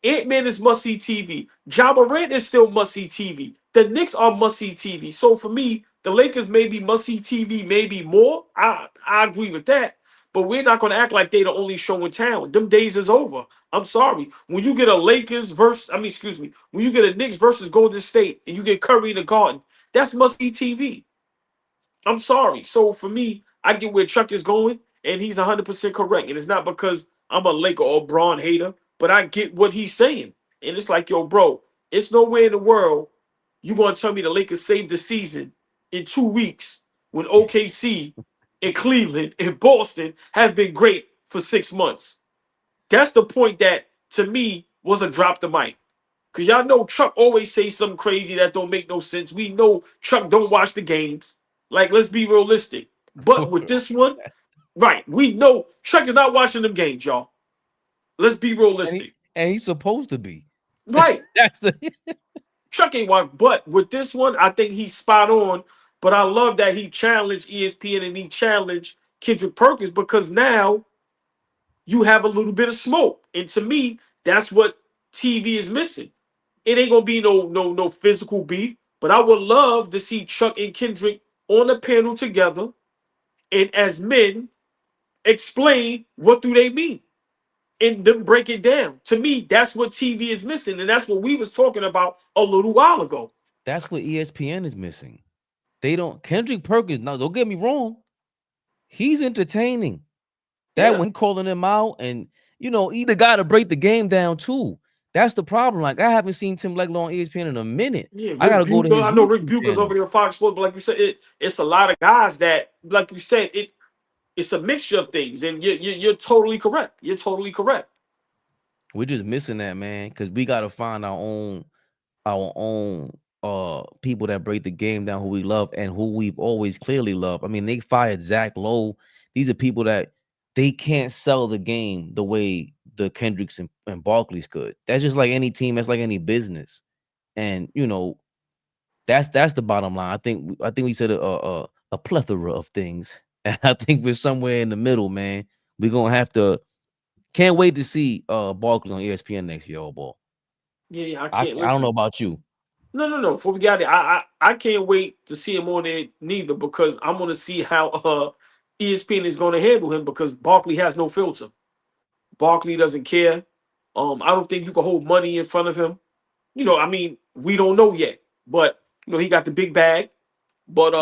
Ant-Man is must-see TV. Ja Morant is still must-see TV. The Knicks are must-see TV. So for me, the Lakers may be must-see TV, maybe more. I agree with that. But we're not going to act like they're the only show in town. Them days is over. I'm sorry. When you get a Lakers versus, when you get a Knicks versus Golden State and you get Curry in the Garden, that's must-see TV. I'm sorry. So for me, I get where Chuck is going, and he's 100% correct. And it's not because I'm a Laker or Braun hater, but I get what he's saying. And it's like, yo, bro, it's nowhere in the world you going to tell me the Lakers saved the season in 2 weeks when OKC and Cleveland and Boston have been great for 6 months. That's the point that, to me, was a drop the mic. Because y'all know Chuck always say something crazy that don't make no sense. We know Chuck don't watch the games. Like, let's be realistic. But with this one, right, we know Chuck is not watching them games, y'all. Let's be realistic. And he's supposed to be. Right. That's the Chuck ain't watching. But with this one, I think he's spot on. But I love that he challenged ESPN and he challenged Kendrick Perkins, because now you have a little bit of smoke. And to me, that's what TV is missing. It ain't gonna be no physical beef, but I would love to see Chuck and Kendrick on a panel together, and as men explain what do they mean and then break it down. To me, that's what TV is missing, and that's what we was talking about a little while ago. That's what ESPN is missing. They don't. Kendrick Perkins. Now, don't get me wrong. He's entertaining. That when calling him out, and either got to break the game down too. That's the problem. Like, I haven't seen Tim Legler on ESPN in a minute. Yeah, I gotta go to his I know Rick YouTube Bucher's channel. over there on Fox Sports, but like you said, it's a lot of guys that, like you said, it's a mixture of things, and you're totally correct. You're totally correct. We're just missing that, man, because we gotta find our own people that break the game down, who we love and who we've always clearly loved. I mean, they fired Zach Lowe. These are people that they can't sell the game the way the Kendricks and Barkleys could. That's just like any team. That's like any business, and that's the bottom line. I think we said a plethora of things, and I think we're somewhere in the middle, man. We're gonna have to. Can't wait to see Barkley on ESPN next year, AllBall. Yeah, I I can't. don't know about you. No. Before we got it, I can't wait to see him on there neither, because I'm gonna see how ESPN is gonna handle him, because Barkley has no filter. Barkley doesn't care. I don't think you can hold money in front of him. I mean, we don't know yet, but he got the big bag. But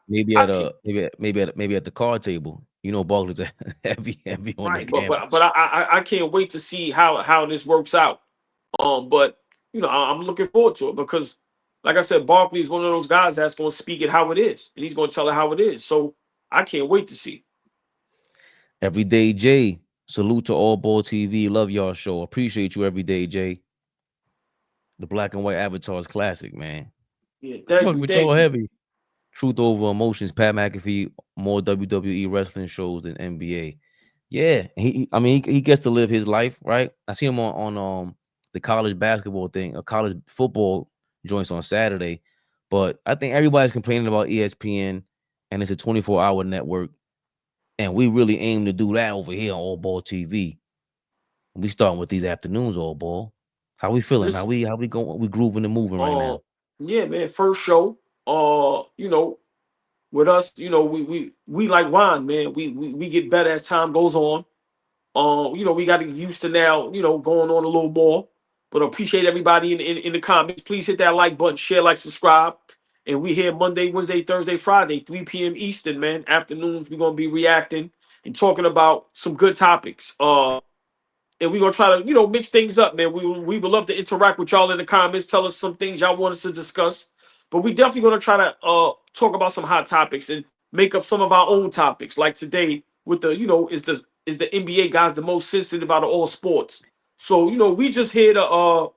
Maybe I at can't- maybe at the card table. Barkley's heavy on the right, but cameras. I can't wait to see how this works out. But I'm looking forward to it, because, like I said, Barkley is one of those guys that's going to speak it how it is, and he's going to tell it how it is. So I can't wait to see. Everyday Jay, salute to AllBall TV. Love y'all show. Appreciate you, Everyday Jay. The black and white avatar is classic, man. Yeah, thank you. Thank you. Heavy. Truth over emotions. Pat McAfee, more WWE wrestling shows than NBA. Yeah, he gets to live his life, right? I see him on the college basketball thing, a college football joints on Saturday. But I think everybody's complaining about ESPN, and it's a 24-hour network, and we really aim to do that over here on AllBall TV. We starting with these afternoons, AllBall. How we feeling? How we going? We grooving and moving right now. Yeah, man. First show. With us, we like wine, man. We get better as time goes on. We got to get used to now, going on a little more. But appreciate everybody in the comments. Please hit that like button, share, like, subscribe. And we here Monday, Wednesday, Thursday, Friday, 3 p.m. Eastern, man. Afternoons, we're gonna be reacting and talking about some good topics. And we're gonna try to, mix things up, man. We would love to interact with y'all in the comments. Tell us some things y'all want us to discuss. But we definitely gonna try to talk about some hot topics and make up some of our own topics. Like today with the, is the NBA guys the most sensitive out of all sports? So, we just here to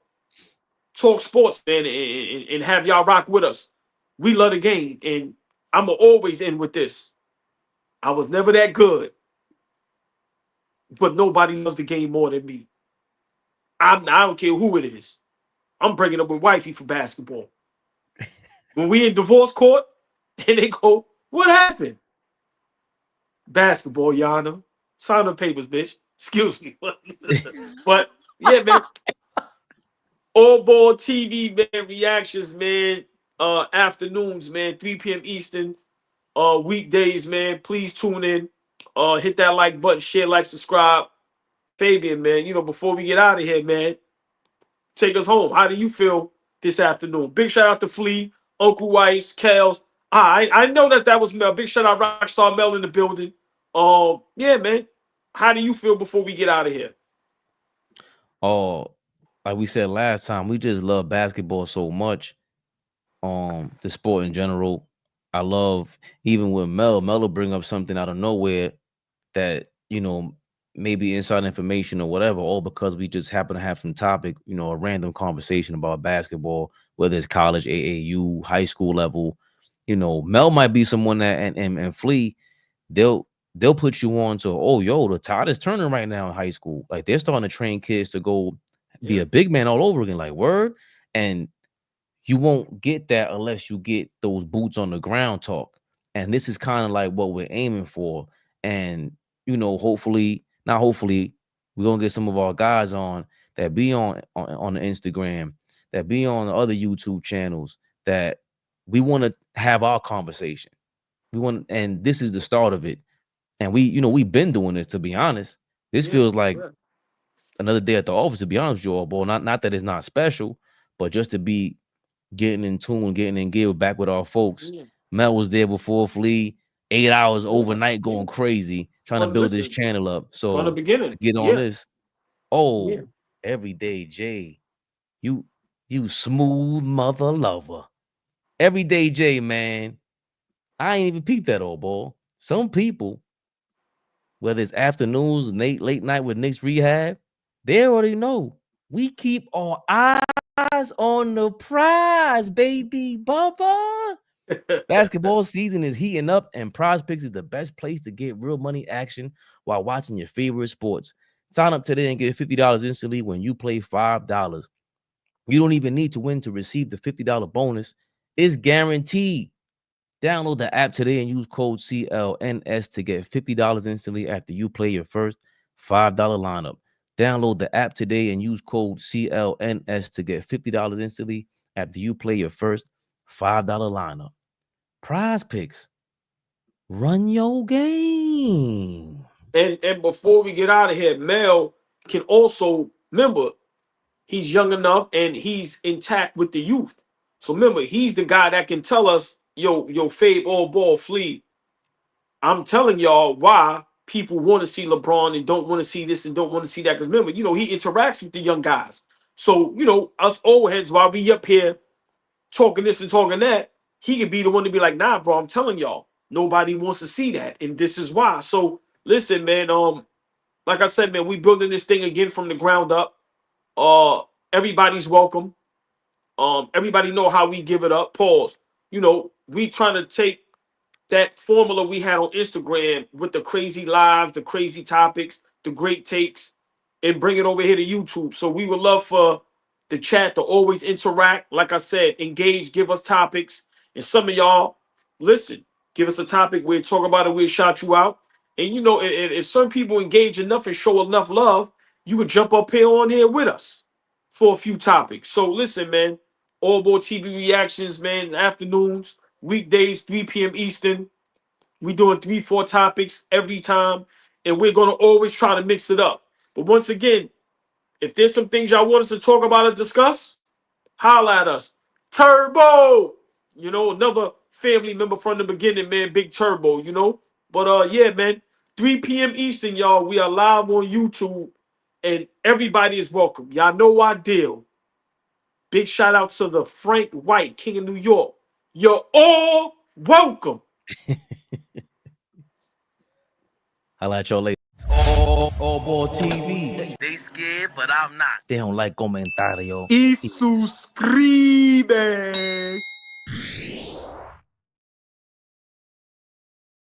talk sports, man, and have y'all rock with us. We love the game, and I'ma always end with this. I was never that good, but nobody loves the game more than me. I don't care who it is. I'm breaking up with wifey for basketball. When we in divorce court, and they go, "What happened?" Basketball, Yana. Sign the papers, bitch. Excuse me. But yeah, man. AllBall TV, man. Reactions, man. Afternoons, man. 3 p.m. Eastern. Weekdays, man. Please tune in. Hit that like button, share, like, subscribe. Fabian, man. Before we get out of here, man, take us home. How do you feel this afternoon? Big shout out to Flea, Uncle Weiss, Kels. I know that was Mel. Big shout out Rockstar Mel in the building. Yeah, man. How do you feel before we get out of here? Oh, like we said last time, we just love basketball so much. The sport in general. I love, even with Mel will bring up something out of nowhere that, maybe inside information or whatever, all because we just happen to have some topic, a random conversation about basketball, whether it's college, AAU, high school level. Mel might be someone that and Flea, they'll put you on to, oh, yo, the tide is turning right now in high school. Like, they're starting to train kids to go be a big man all over again, like, word. And you won't get that unless you get those boots on the ground talk. And this is kind of like what we're aiming for. And, hopefully, not hopefully, we're going to get some of our guys on that be on the Instagram, that be on the other YouTube channels, that we want to have our conversation. And this is the start of it. And we've been doing this, to be honest. This feels like another day at the office, to be honest with you all, boy. Not that it's not special, but just to be getting in tune, getting in gear back with our folks. Mel was there before Flea, 8 hours overnight going crazy, trying to build this channel up. So from the beginning, to get on this, Everyday J, you smooth mother lover. Everyday J, man. I ain't even peeped that all, boy. Some people, whether it's afternoons, late night with Knicks rehab, they already know. We keep our eyes on the prize, baby Bubba. Basketball season is heating up, and Prize Picks is the best place to get real money action while watching your favorite sports. Sign up today and get $50 instantly when you play $5. You don't even need to win to receive the $50 bonus. It's guaranteed. Download the app today and use code CLNS to get $50 instantly after you play your first $5 lineup. Download the app today and use code CLNS to get $50 instantly after you play your first $5 lineup. Prize Picks. Run your game. And before we get out of here, Mel can also, remember, he's young enough and he's intact with the youth. So remember, he's the guy that can tell us, yo, Fabe, AllBall, Flea, I'm telling y'all why people want to see LeBron and don't want to see this and don't want to see that. Because remember, he interacts with the young guys. So, us old heads, while we up here talking this and talking that, he could be the one to be like, nah, bro, I'm telling y'all, nobody wants to see that. And this is why. So listen, man, like I said, man, we building this thing again from the ground up. Everybody's welcome. Everybody know how we give it up. Pause. We trying to take that formula we had on Instagram with the crazy lives, the crazy topics, the great takes, and bring it over here to YouTube. So we would love for the chat to always interact. Like I said, engage, give us topics. And some of y'all, listen, give us a topic, we'll talk about it, we'll shout you out. And if some people engage enough and show enough love, you could jump up here on here with us for a few topics. So listen, man, AllBall TV reactions, man, afternoons, weekdays, 3 p.m. Eastern. We doing 3-4 topics every time, and we're gonna always try to mix it up. But once again, if there's some things y'all want us to talk about or discuss, holla at us. Turbo, another family member from the beginning, man. Big Turbo, But yeah, man, 3 p.m. Eastern, y'all. We are live on YouTube, and everybody is welcome. Y'all know our deal. Big shout out to the Frank White, King of New York. You're all welcome. I'll let y'all later. Oh. AllBall TV. They scared, but I'm not. They don't like comentario. Y suscribe.